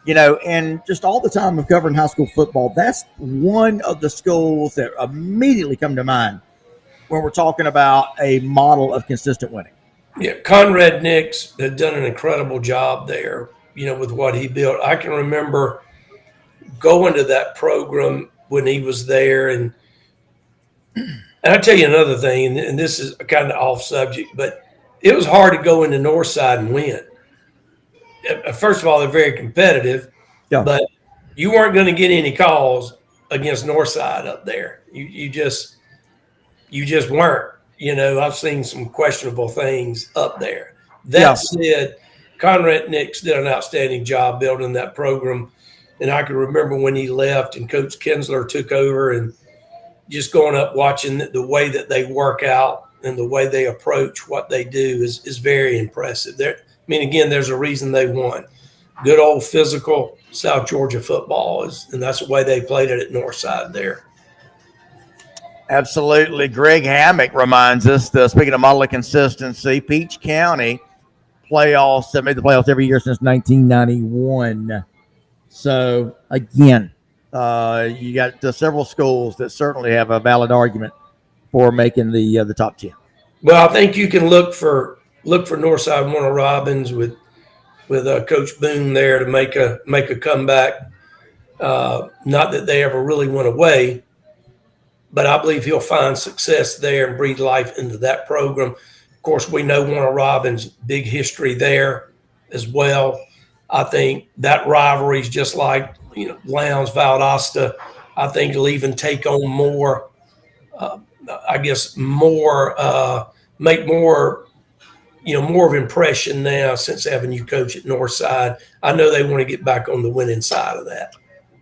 and just all the time of covering high school football, that's one of the schools that immediately come to mind when we're talking about a model of consistent winning. Yeah, Conrad Nix had done an incredible job there, with what he built. I can remember going to that program when he was there. And I'll tell you another thing, and this is kind of off subject, but it was hard to go into Northside and win. First of all, they're very competitive, but you weren't going to get any calls against Northside up there. You just weren't. I've seen some questionable things up there. That said, Conrad Nix did an outstanding job building that program. And I can remember when he left and Coach Kinsler took over, and just going up watching the way that they work out and the way they approach what they do is very impressive. Again, there's a reason they won. Good old physical South Georgia football, and that's the way they played it at Northside there. Absolutely. Greg Hammock reminds us, speaking of model of consistency, Peach County playoffs have made the playoffs every year since 1991. So, again, you got several schools that certainly have a valid argument for making the top 10. Well, I think you can look for Northside Warner Robins with Coach Boone there to make a comeback. Not that they ever really went away, but I believe he'll find success there and breathe life into that program. Of course, we know Warner Robins' big history there as well. I think that rivalry is just like, Lowndes, Valdosta. I think it'll even take on more, make more, more of an impression now since having you coach at Northside. I know they want to get back on the winning side of that.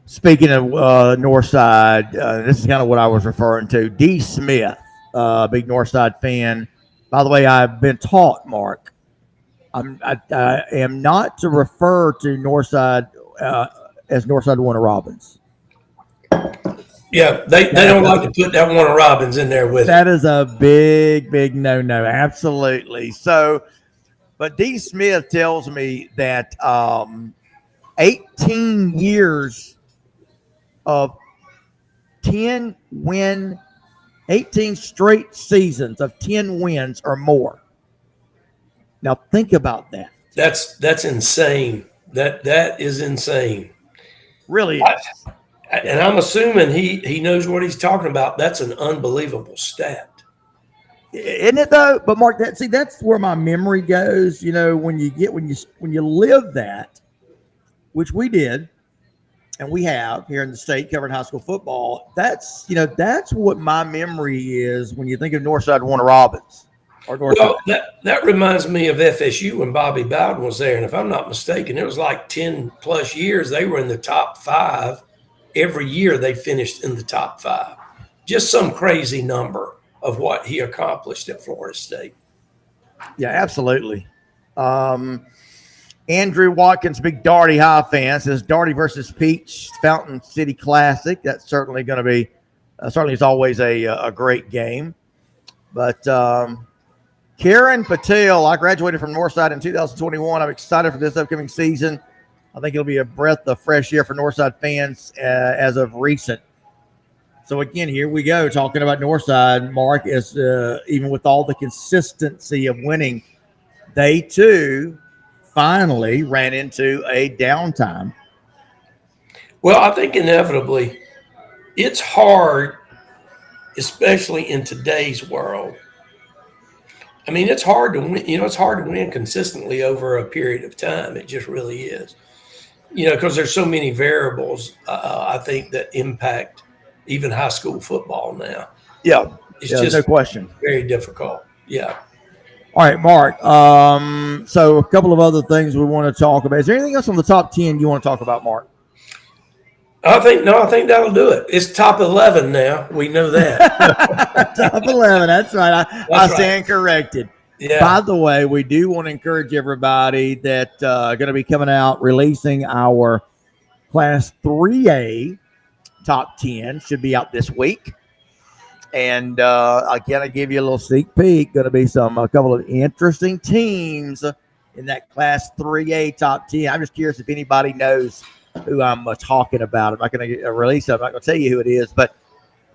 Speaking of Northside, this is kind of what I was referring to. D. Smith, big Northside fan. By the way, I've been taught, Mark, I am not to refer to Northside as Northside Warner Robins. Yeah, they don't like to put that Warner Robins in there with that. Is a big, big no-no. Absolutely. So, but D. Smith tells me that 18 years of 18 straight seasons of 10 wins or more. Now think about that. That's insane. That is insane. Really is. And I'm assuming he knows what he's talking about. That's an unbelievable stat. Isn't it though? But Mark, that's where my memory goes. When you live that, which we did, and we have here in the state covering high school football. That's what my memory is when you think of Northside Warner Robins. Well, that reminds me of FSU when Bobby Bowden was there, and if I'm not mistaken, it was like 10 plus years they were in the top 5. Every year they finished in the top 5. Just some crazy number of what he accomplished at Florida State. Yeah, absolutely. Andrew Watkins, big Darty High fan, says Darty versus Peach Fountain City Classic. That's certainly going to be certainly is always a great game. But Karen Patel, I graduated from Northside in 2021. I'm excited for this upcoming season. I think it'll be a breath of fresh air for Northside fans as of recent. So, again, here we go talking about Northside. Mark, is even with all the consistency of winning, they too finally ran into a downtime. Well, I think inevitably it's hard, especially in today's world. I mean, it's hard to win. It's hard to win consistently over a period of time. It just really is. Because there's so many variables, I think, that impact even high school football now. Yeah, it's just no question. Very difficult. Yeah. All right, Mark. So a couple of other things we want to talk about. Is there anything else on the top 10 you want to talk about, Mark? I think that'll do it. It's top 11 now. We know that. Top 11. That's right. I stand corrected. Yeah. By the way, we do want to encourage everybody that going to be coming out, releasing our Class 3A top 10. Should be out this week. And again, I give you a little sneak peek. Going to be a couple of interesting teams in that Class 3A top 10. I'm just curious if anybody knows who I'm talking about. I'm not going to release it. I'm not going to tell you who it is, but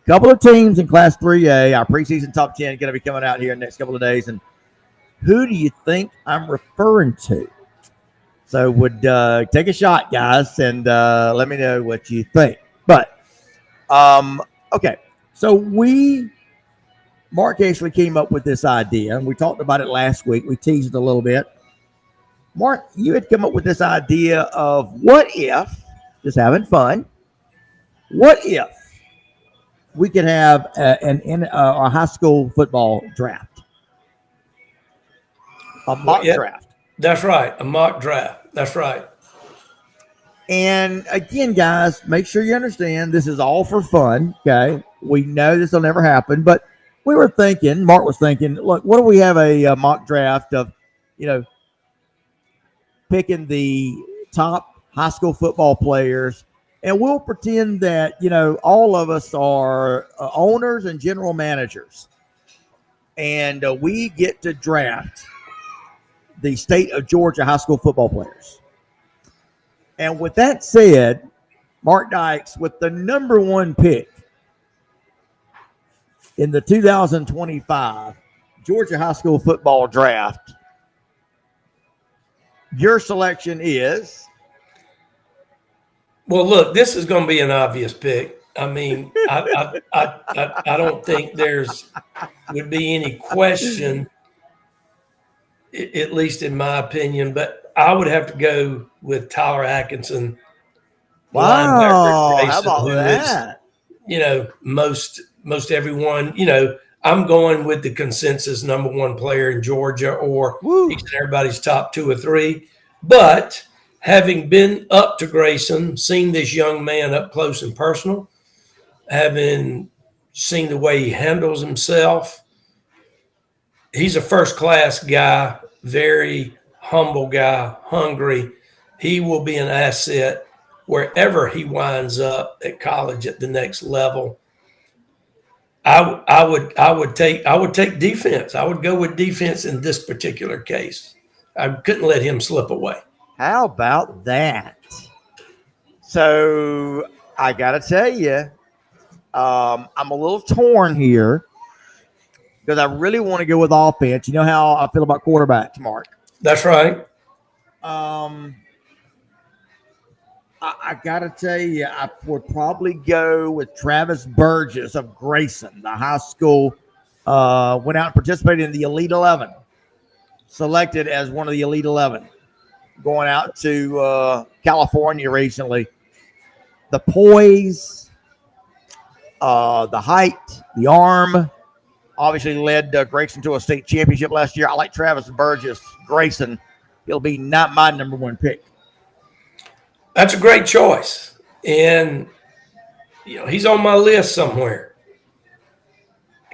a couple of teams in Class 3A, our preseason top 10, going to be coming out here in the next couple of days. And who do you think I'm referring to? So would take a shot, guys, and let me know what you think. But, okay. So Mark actually came up with this idea, and we talked about it last week. We teased it a little bit. Mark, you had come up with this idea of what if, just having fun, what if we could have a high school football draft? A mock draft. That's right. A mock draft. That's right. And again, guys, make sure you understand this is all for fun. Okay. We know this will never happen, but Mark was thinking, look, what if we have a mock draft of, picking the top high school football players, and we'll pretend that, all of us are owners and general managers, and we get to draft the state of Georgia high school football players. And with that said, Mark Dykes, with the number 1 pick in the 2025 Georgia high school football draft, your selection is? Well, look, this is going to be an obvious pick. I mean, I don't think would be any question, at least in my opinion, but I would have to go with Tyler Atkinson. Wow, how about that? Most everyone, I'm going with the consensus number 1 player in Georgia, or he's in everybody's top 2 or 3. But having been up to Grayson, seen this young man up close and personal, having seen the way he handles himself, he's a first-class guy, very humble guy, hungry. He will be an asset wherever he winds up at college at the next level. I would take defense. I would go with defense in this particular case. I couldn't let him slip away. How about that? So I got to tell you, I'm a little torn here because I really want to go with offense. You know how I feel about quarterbacks, Mark. That's right. I got to tell you, I would probably go with Travis Burgess of Grayson, the high school, went out and participated in the Elite 11, selected as one of the Elite 11, going out to California recently. The poise, the height, the arm, obviously led Grayson to a state championship last year. I like Travis Burgess, Grayson. He'll be not my number 1 pick. That's a great choice. And, he's on my list somewhere.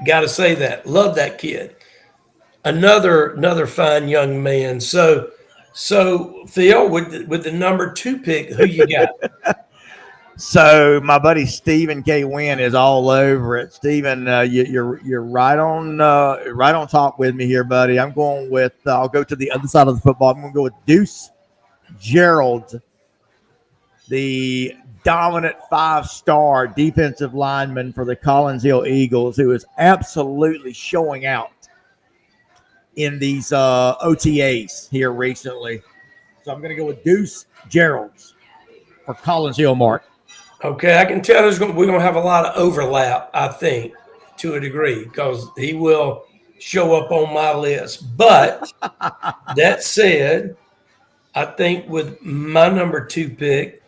Got to say that. Love that kid. Another fine young man. So Phil, with the number 2 pick, who you got? So my buddy Stephen K. Wynn is all over it. Stephen, you're right on top with me here, buddy. I'm going with. I'll go to the other side of the football. I'm going to go with Deuce Gerald, the dominant 5-star defensive lineman for the Collins Hill Eagles, who is absolutely showing out in these OTAs here recently. So I'm going to go with Deuce Gerald for Collins Hill, Mark. Okay, I can tell we're going to have a lot of overlap, I think, to a degree, because he will show up on my list. But that said, I think with my number 2 pick,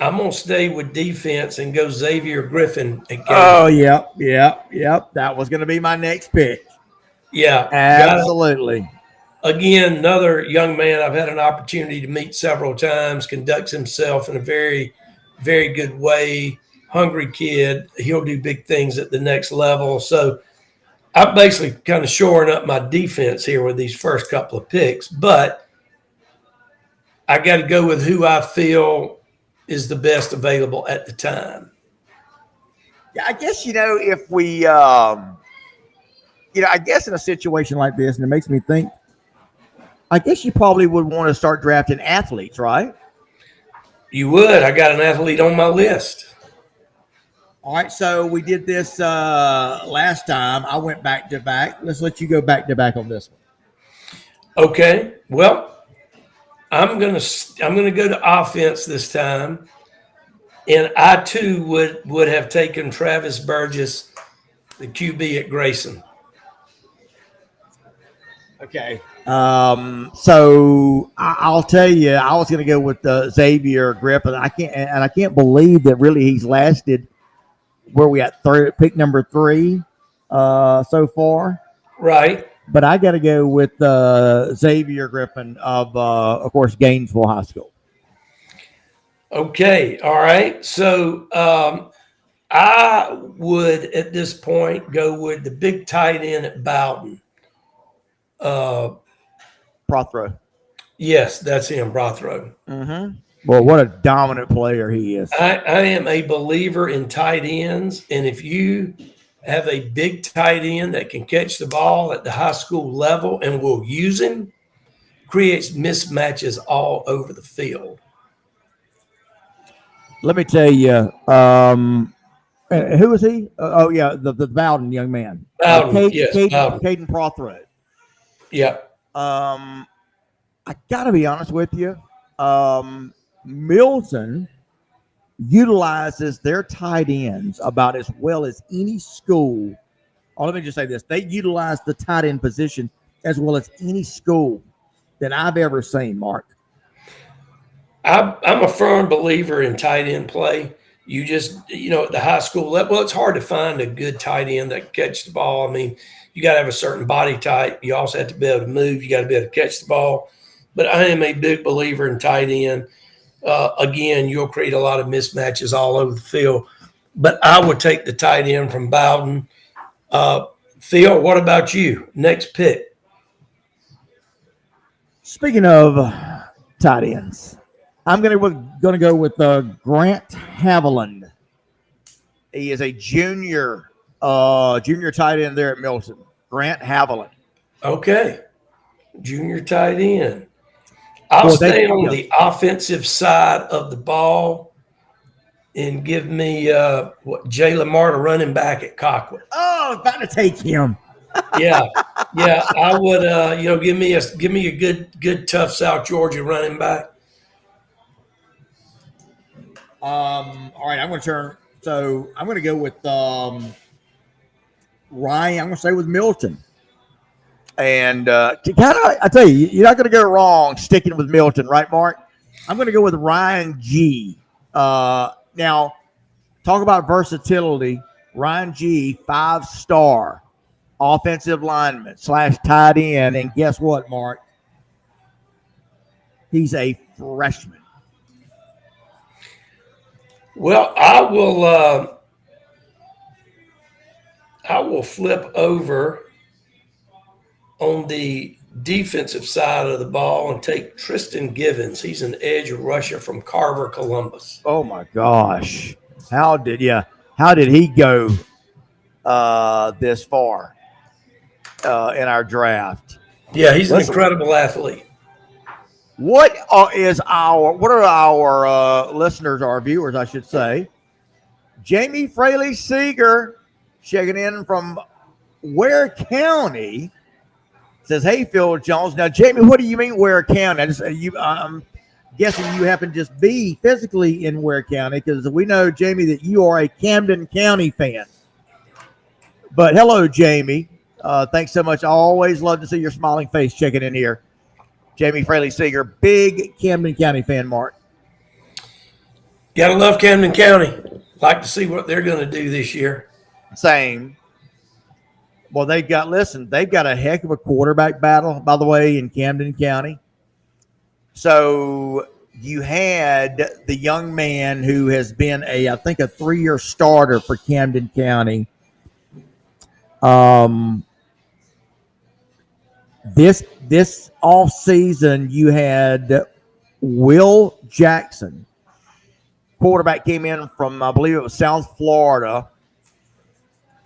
I'm going to stay with defense and go Xavier Griffin again. Oh, yep. That was going to be my next pick. Yeah. Absolutely. Again, another young man I've had an opportunity to meet several times, conducts himself in a very, very good way, hungry kid. He'll do big things at the next level. So I'm basically kind of shoring up my defense here with these first couple of picks, but I got to go with who I feel is the best available at the time. Yeah, I guess if we, I guess in a situation like this, and it makes me think, I guess you probably would want to start drafting athletes, right? You would. I got an athlete on my list. All right, so we did this last time. I went back to back. Let's let you go back to back on this one. Okay. Well, I'm gonna go to offense this time, and I too would have taken Travis Burgess, the QB at Grayson. Okay. So I'll tell you, I was going to go with Xavier Griffin. I can't believe that really he's lasted. Where we at pick number 3 so far, Right? But I got to go with Xavier Griffin of course, Gainesville High School. Okay. All right. So I would at this point go with the big tight end at Bowden. Prothro. Yes, that's him, Brothrow. Mm-hmm. Well, what a dominant player he is. I am a believer in tight ends, and if you have a big tight end that can catch the ball at the high school level and will use him, creates mismatches all over the field. Let me tell you, who is he? The Bowden young man. Bowden, Bowden. Caden Prothro. Yeah. I got to be honest with you. Milton utilizes their tight ends about as well as any school. Oh, let me just say this. They utilize the tight end position as well as any school that I've ever seen, Mark. I'm a firm believer in tight end play. You just, at the high school level, well, it's hard to find a good tight end that can catch the ball. I mean, you got to have a certain body type. You also have to be able to move. You got to be able to catch the ball. But I am a big believer in tight end. Again, you'll create a lot of mismatches all over the field. But I would take the tight end from Bowden. Phil, what about you? Next pick. Speaking of tight ends, I'm going to go with Grant Haviland. He is a junior tight end there at Milton. Grant Haviland. Okay. Junior tight end. I'll stay on the offensive side of the ball and give me Jalen Martin, running back at Cockwood. Oh, I was about to take him. Yeah. I would. Give me a good tough South Georgia running back. All right, I'm going to turn. So I'm going to go with Ryan. I'm going to stay with Milton. And I tell you, you're not going to go wrong sticking with Milton, right, Mark? I'm going to go with Ryan G. Now, talk about versatility. Ryan G, 5-star offensive lineman / tight end. And guess what, Mark? He's a freshman. Well, I will flip over on the defensive side of the ball and take Tristan Givens. He's an edge rusher from Carver, Columbus. Oh my gosh. How did he go this far in our draft? Yeah, he's an incredible athlete. What are our listeners, our viewers, I should say? Jamie Fraley Seeger checking in from Ware County. Says, hey, Phil Jones. Now, Jamie, what do you mean Ware County? I'm guessing you happen to just be physically in Ware County, because we know, Jamie, that you are a Camden County fan. But hello, Jamie. Thanks so much. I always love to see your smiling face checking in here. Jamie Fraley Seeger, big Camden County fan, Mark. Gotta love Camden County. Like to see what they're going to do this year. Same. Well, they've got a heck of a quarterback battle, by the way, in Camden County. So you had the young man who has been I think a 3-year starter for Camden County. Um, this off season, you had Will Jackson, quarterback, came in from, I believe it was South Florida,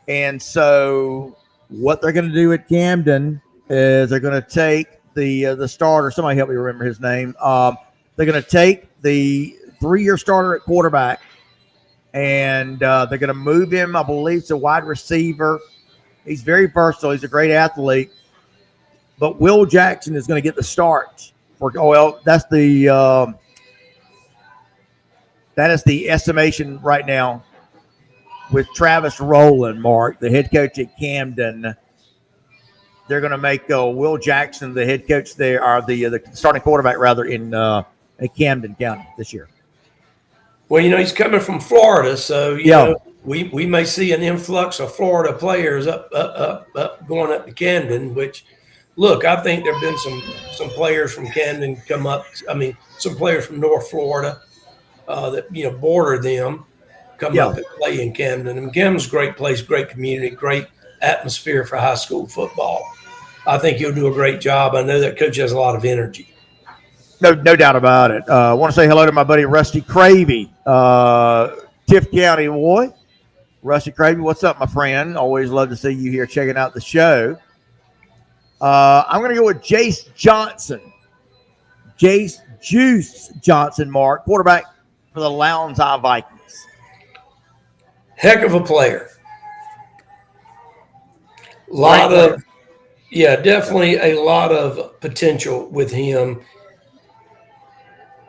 and so what they're going to do at Camden is they're going to take the starter. Somebody help me remember his name. They're going to take the 3-year starter at quarterback, and they're going to move him, I believe, to wide receiver. He's very versatile. He's a great athlete. But Will Jackson is going to get the start. That is the estimation right now with Travis Rowland, Mark, the head coach at Camden. They're going to make Will Jackson the head coach there, or the starting quarterback, rather, in Camden County this year. Well, he's coming from Florida, so you know, we may see an influx of Florida players up going up to Camden. Which, look, I think there have been some players from Camden come up. I mean, some players from North Florida that border them come up and play in Camden. And Camden's a great place, great community, great atmosphere for high school football. I think he'll do a great job. I know that coach has a lot of energy. No doubt about it. I want to say hello to my buddy Rusty Cravey, Tift County boy. Rusty Cravey, what's up, my friend? Always love to see you here checking out the show. I'm going to go with Jace Johnson. Jace Juice Johnson, Mark, quarterback for the Lowndes Eye Vikings. Heck of a player. Definitely a lot of potential with him.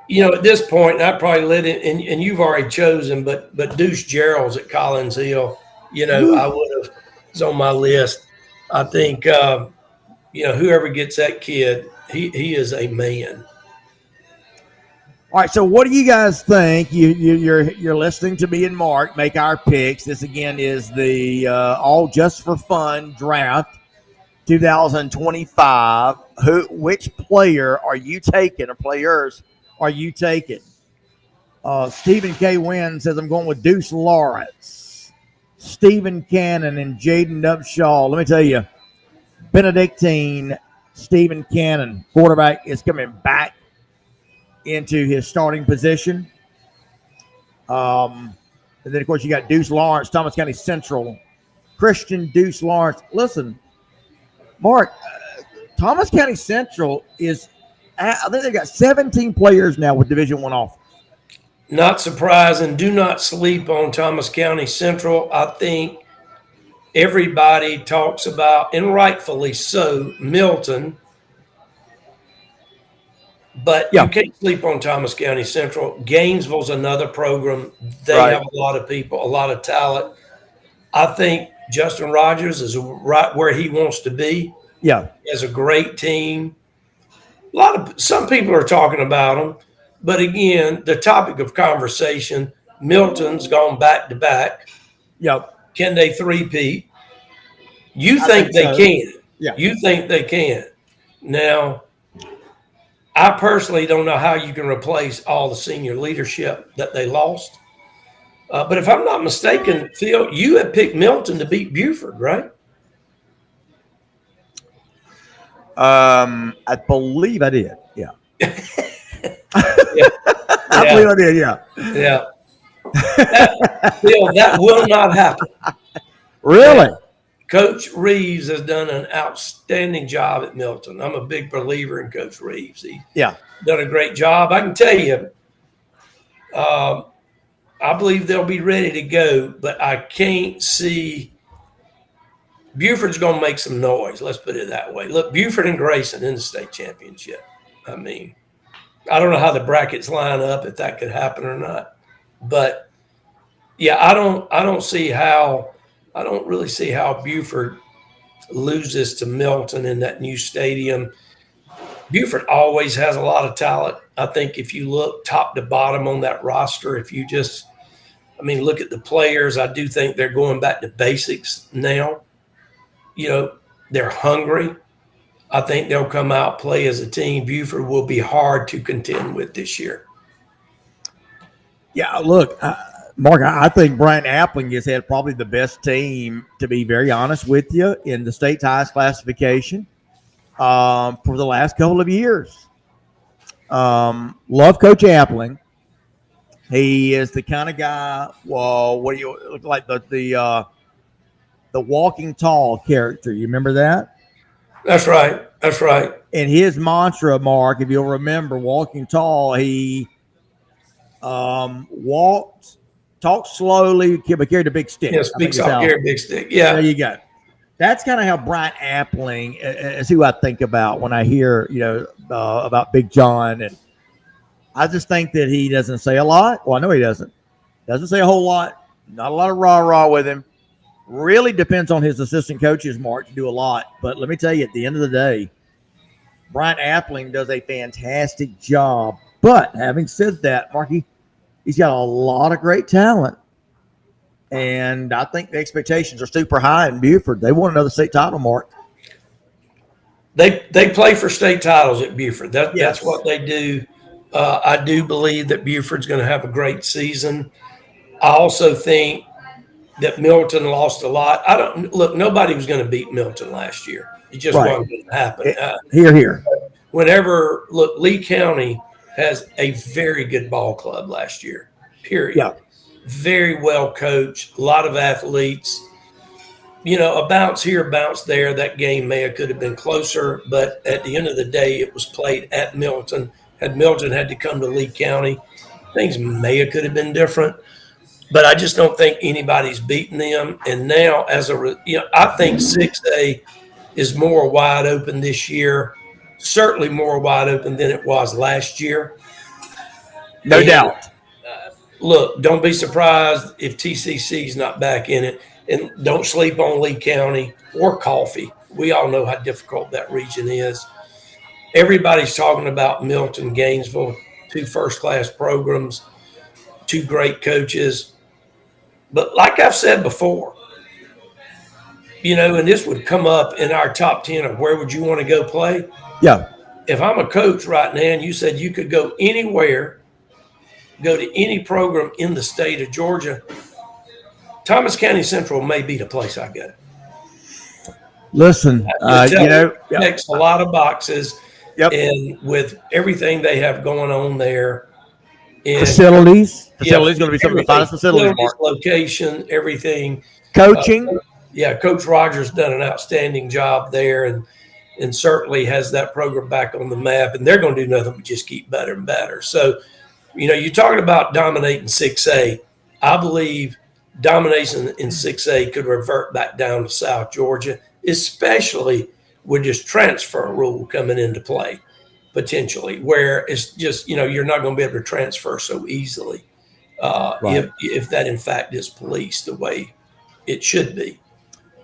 At this point, I probably let it, and you've already chosen, but Deuce Gerald's at Collins Hill, I would have, is on my list. I think, whoever gets that kid, he is a man. All right, so what do you guys think? You're listening to me and Mark make our picks. This again is the all just for fun draft 2025. Which player are you taking, or players are you taking? Stephen K. Wynn says I'm going with Deuce Lawrence, Stephen Cannon, and Jaden Upshaw. Let me tell you, Benedictine Stephen Cannon, quarterback, is coming back into his starting position. And then, of course, you got Deuce Lawrence, Thomas County Central. Christian Deuce Lawrence. Listen, Mark, Thomas County Central is, I think they've got 17 players now with Division I offers. Not surprising. Do not sleep on Thomas County Central. I think everybody talks about, and rightfully so, Milton. But you can't sleep on Thomas County Central. Gainesville's another program. They have a lot of people, a lot of talent. I think Justin Rogers is right where he wants to be. Yeah. He has a great team. Some people are talking about him. But again, the topic of conversation, Milton's gone back to back. Yep. Can they three-peat? You think they can. Yeah. You think they can. Now, I personally don't know how you can replace all the senior leadership that they lost. But if I'm not mistaken, Phil, you had picked Milton to beat Buford, right? I believe I did. Yeah. I believe I did. Yeah. Yeah. Phil, that will not happen. Really? Coach Reeves has done an outstanding job at Milton. I'm a big believer in Coach Reeves. He's done a great job. I can tell you, I believe they'll be ready to go, but I can't see Buford's going to make some noise. Let's put it that way. Look, Buford and Grayson in the state championship. I mean, I don't know how the brackets line up, if that could happen or not. But yeah, I don't really see how Buford loses to Milton in that new stadium. Buford always has a lot of talent. I think if you look top to bottom on that roster, look at the players, I do think they're going back to basics now. They're hungry. I think they'll come out, play as a team. Buford will be hard to contend with this year. Yeah, look, Mark, I think Brian Appling has had probably the best team, to be very honest with you, in the state's highest classification for the last couple of years. Love Coach Appling. He is the kind of guy. Well, what do you look like the Walking Tall character? You remember that? That's right. That's right. And his mantra, Mark, if you'll remember, Walking Tall, he talked slowly, but carried a big stick. Yeah, speaks off, carry a big stick. Yeah. There you go. That's kind of how Brian Appling is who I think about when I hear, about Big John. And I just think that he doesn't say a lot. Well, I know he doesn't. Doesn't say a whole lot. Not a lot of rah-rah with him. Really depends on his assistant coaches, Mark, to do a lot. But let me tell you, at the end of the day, Brian Appling does a fantastic job. But having said that, Marky, he's got a lot of great talent. And I think the expectations are super high in Buford. They want another state title, Mark. They play for state titles at Buford. That's what they do. I do believe that Buford's going to have a great season. I also think that Milton lost a lot. Nobody was going to beat Milton last year. It just wasn't going to happen. Here. Lee County has a very good ball club last year, period. Yeah. Very well coached, a lot of athletes. A bounce here, bounce there. That game could have been closer, but at the end of the day, it was played at Milton. Had Milton had to come to Lee County, things could have been different. But I just don't think anybody's beaten them. And now, I think 6A is more wide open this year. Certainly more wide open than it was last year. No doubt. Look, don't be surprised if TCC's not back in it. And don't sleep on Lee County or Coffee. We all know how difficult that region is. Everybody's talking about Milton, Gainesville, 2 first-class programs, 2 great coaches. But like I've said before, and this would come up in our top 10 of where would you want to go play? Yeah. If I'm a coach right now and you said you could go anywhere, go to any program in the state of Georgia, Thomas County Central may be the place I go. Listen, checks a lot of boxes. Yep. And with everything they have going on there, facilities going to be some of the finest facilities. Mark. Location, everything. Coaching. Coach Rogers done an outstanding job there, and certainly has that program back on the map. And they're going to do nothing but just keep better and better. So, you're talking about dominating 6A. I believe domination in 6A could revert back down to South Georgia, especially with this transfer rule coming into play, potentially, where it's just, you're not going to be able to transfer so easily if that, in fact, is policed the way it should be.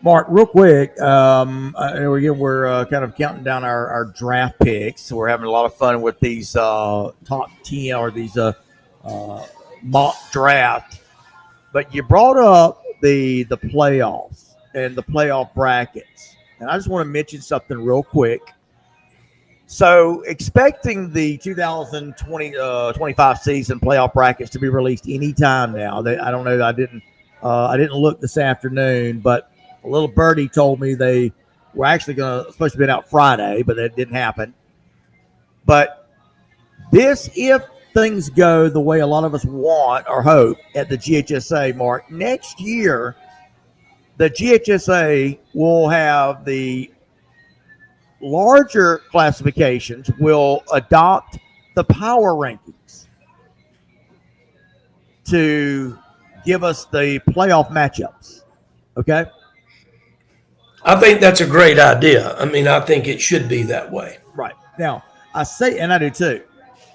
Mark, real quick, we're kind of counting down our draft picks. So we're having a lot of fun with these top 10 or these mock draft. But you brought up the playoffs and the playoff brackets. And I just want to mention something real quick. So expecting the 2025 season playoff brackets to be released anytime now. I don't know. I didn't look this afternoon, but a little birdie told me they were actually supposed to be out Friday, but that didn't happen. But if things go the way a lot of us want or hope at the GHSA, Mark, next year, the GHSA will have the larger classifications will adopt the power rankings to give us the playoff matchups. Okay? I think that's a great idea. I think it should be that way. Right. Now, I say, and I do too.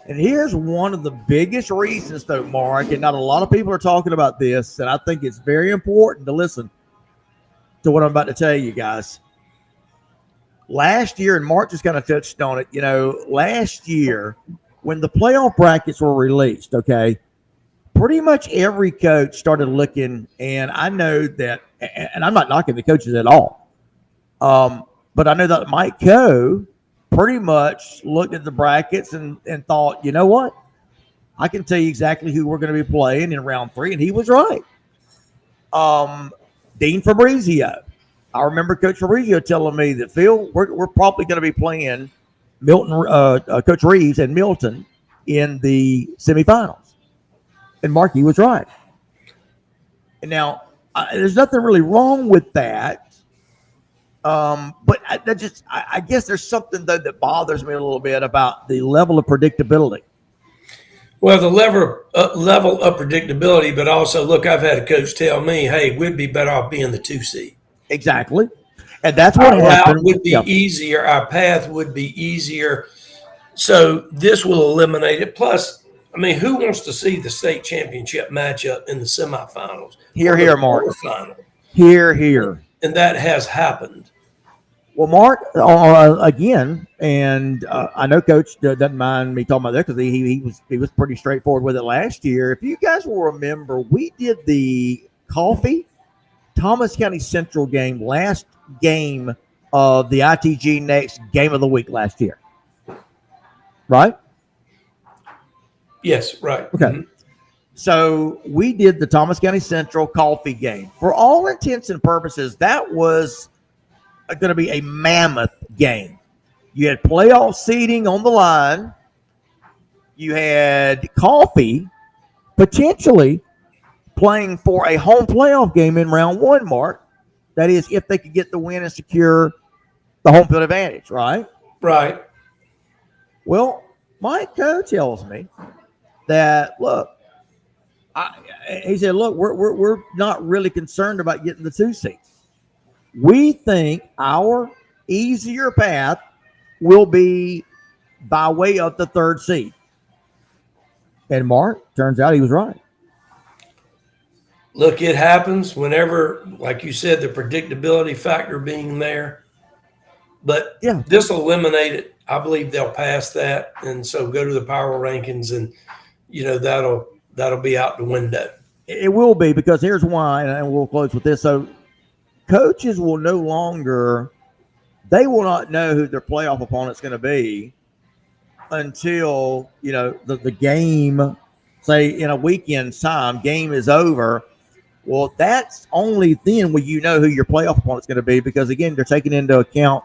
And here's one of the biggest reasons, though, Mark, and not a lot of people are talking about this, and I think it's very important to listen to what I'm about to tell you guys. Last year, and Mark just kind of touched on it, last year when the playoff brackets were released, okay, pretty much every coach started looking, and I know that, and I'm not knocking the coaches at all, but I know that Mike Coe pretty much looked at the brackets and thought, you know what? I can tell you exactly who we're going to be playing in round 3, and he was right. Dean Fabrizio. I remember Coach Fabrizio telling me that, Phil, we're probably going to be playing Milton, Coach Reeves and Milton in the semifinals. And Mark, he was right. And now, there's nothing really wrong with that. But I guess there's something though that bothers me a little bit about the level of predictability. Well, the level of predictability, but also, look, I've had a coach tell me, hey, we'd be better off being the 2 seed. Exactly. And that's what Our happened. route would be easier. Our path would be easier. So this will eliminate it. Plus, I mean, who wants to see the state championship matchup in the semifinals? Here, Mark. Final? Here. And that has happened. Well, Mark, again, and I know Coach doesn't mind me talking about that because he was pretty straightforward with it last year. If you guys will remember, we did the Coffee Thomas County Central game, last game of the ITG Next Game of the Week last year, right? Yes, right. Okay. Mm-hmm. So we did the Thomas County Central Coffee game. For all intents and purposes, that was going to be a mammoth game. You had playoff seeding on the line. You had Coffee potentially playing for a home playoff game in round 1, Mark. That is, if they could get the win and secure the home field advantage, right? Right. Well, Mike Coe tells me that, look, he said, look, we're not really concerned about getting the 2 seed. We think our easier path will be by way of the 3rd seed. And Mark, turns out he was right. Look, it happens whenever, like you said, the predictability factor being there. But this will eliminate it. I believe they'll pass that. And so go to the power rankings and, that'll be out the window. It will be, because here's why, and we'll close with this. So coaches will no longer, they will not know who their playoff opponent's going to be until, the game, say in a weekend's time, game is over. Well, that's only then will you know who your playoff opponent's going to be, because again, they're taking into account,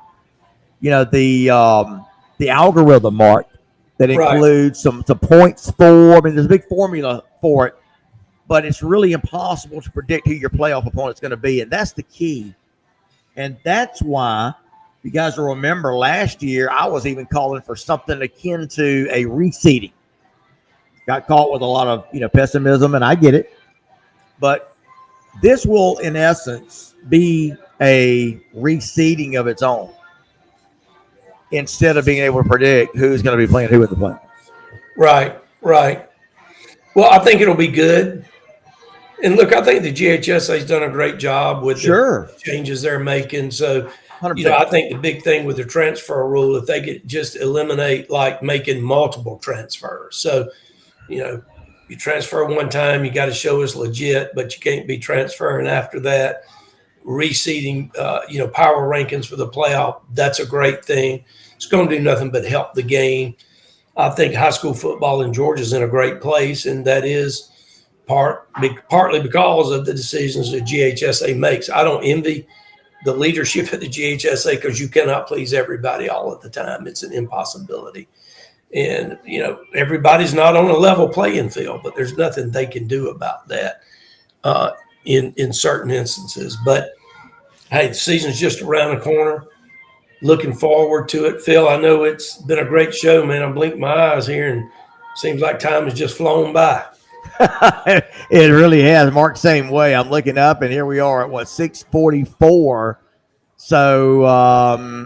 the algorithm, Mark, that includes some points for. I mean, there's a big formula for it, but it's really impossible to predict who your playoff opponent's going to be, and that's the key. And that's why, you guys will remember last year, I was even calling for something akin to a reseeding. Got caught with a lot of pessimism, and I get it, but this will, in essence, be a reseeding of its own, instead of being able to predict who's going to be playing who in the playoffs. Right. Well, I think it'll be good. And look, I think the GHSA has done a great job with the changes they're making. So, 100%. I think the big thing with the transfer rule, if they could just eliminate like making multiple transfers. So, you transfer one time, you got to show us legit, but you can't be transferring after that. Reseeding, power rankings for the playoff, that's a great thing. It's going to do nothing but help the game. I think high school football in Georgia is in a great place, and that is partly because of the decisions that GHSA makes. I don't envy the leadership at the GHSA, because you cannot please everybody all of the time. It's an impossibility. And, everybody's not on a level playing field, but there's nothing they can do about that in certain instances. But, hey, the season's just around the corner. Looking forward to it. Phil, I know it's been a great show, man. I'm blinking my eyes here, and it seems like time has just flown by. It really has, Mark. Same way. I'm looking up, and here we are at 6:44. So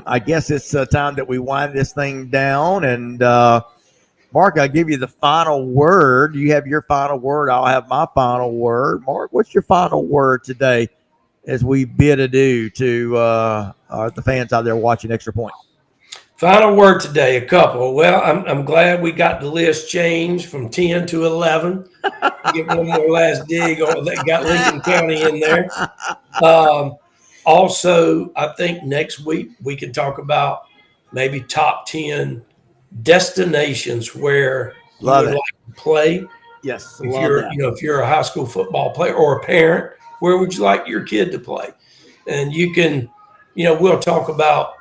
I guess it's time that we wind this thing down. And Mark, I'll give you the final word. You have your final word. I'll have my final word. Mark, what's your final word today as we bid adieu to the fans out there watching Extra Point? Final word today, a couple. Well, I'm glad we got the list changed from 10 to 11. Get one more last dig on that. Got Lincoln County in there. Also, I think next week we can talk about maybe top 10 destinations where you would like to play? Yes, If love you're, that. if you're a high school football player or a parent, where would you like your kid to play? And you can, we'll talk about,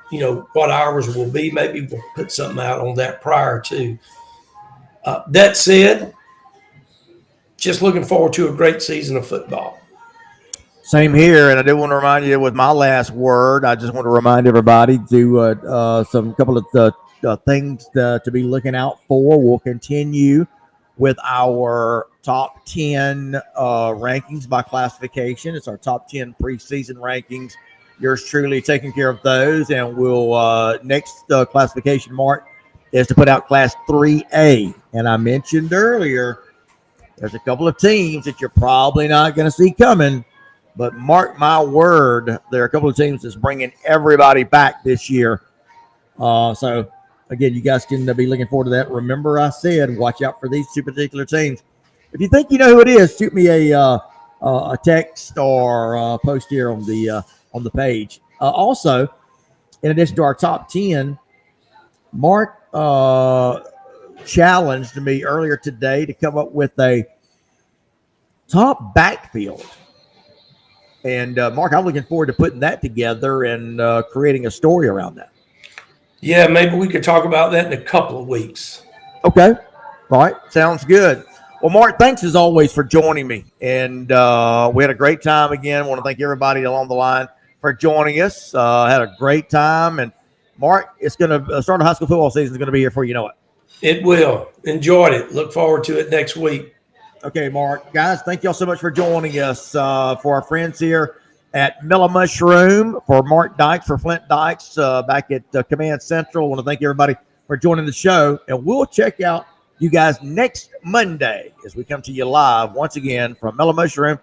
what hours will be. Maybe we'll put something out on that prior to. That said, just looking forward to a great season of football. Same here, and I do want to remind you with my last word. I just want to remind everybody to some couple of things to be looking out for. We'll continue with our top 10 rankings by classification. It's our top 10 preseason rankings. Yours truly taking care of those, and we'll next classification mark is to put out Class 3A. And I mentioned earlier, there's a couple of teams that you're probably not going to see coming. But mark my word, there are a couple of teams that's bringing everybody back this year. So, again, you guys can be looking forward to that. Remember, I said, watch out for these two particular teams. If you think you know who it is, shoot me a text or post here on the page. Also, in addition to our top 10, Mark challenged me earlier today to come up with a top backfield. And Mark, I'm looking forward to putting that together and creating a story around that. Yeah, maybe we could talk about that in a couple of weeks. Okay. All right. Sounds good. Well, Mark, thanks as always for joining me. And we had a great time again. I want to thank everybody along the line for joining us. Had a great time. And Mark, it's going to start the high school football season is going to be here before you know it. It will. Enjoyed it. Look forward to it next week. Okay, Mark. Guys, thank y'all so much for joining us. For our friends here at Miller Mushroom, for Mark Dykes, for Flint Dykes back at Command Central. I want to thank everybody for joining the show. And we'll check out you guys next Monday as we come to you live once again from Miller Mushroom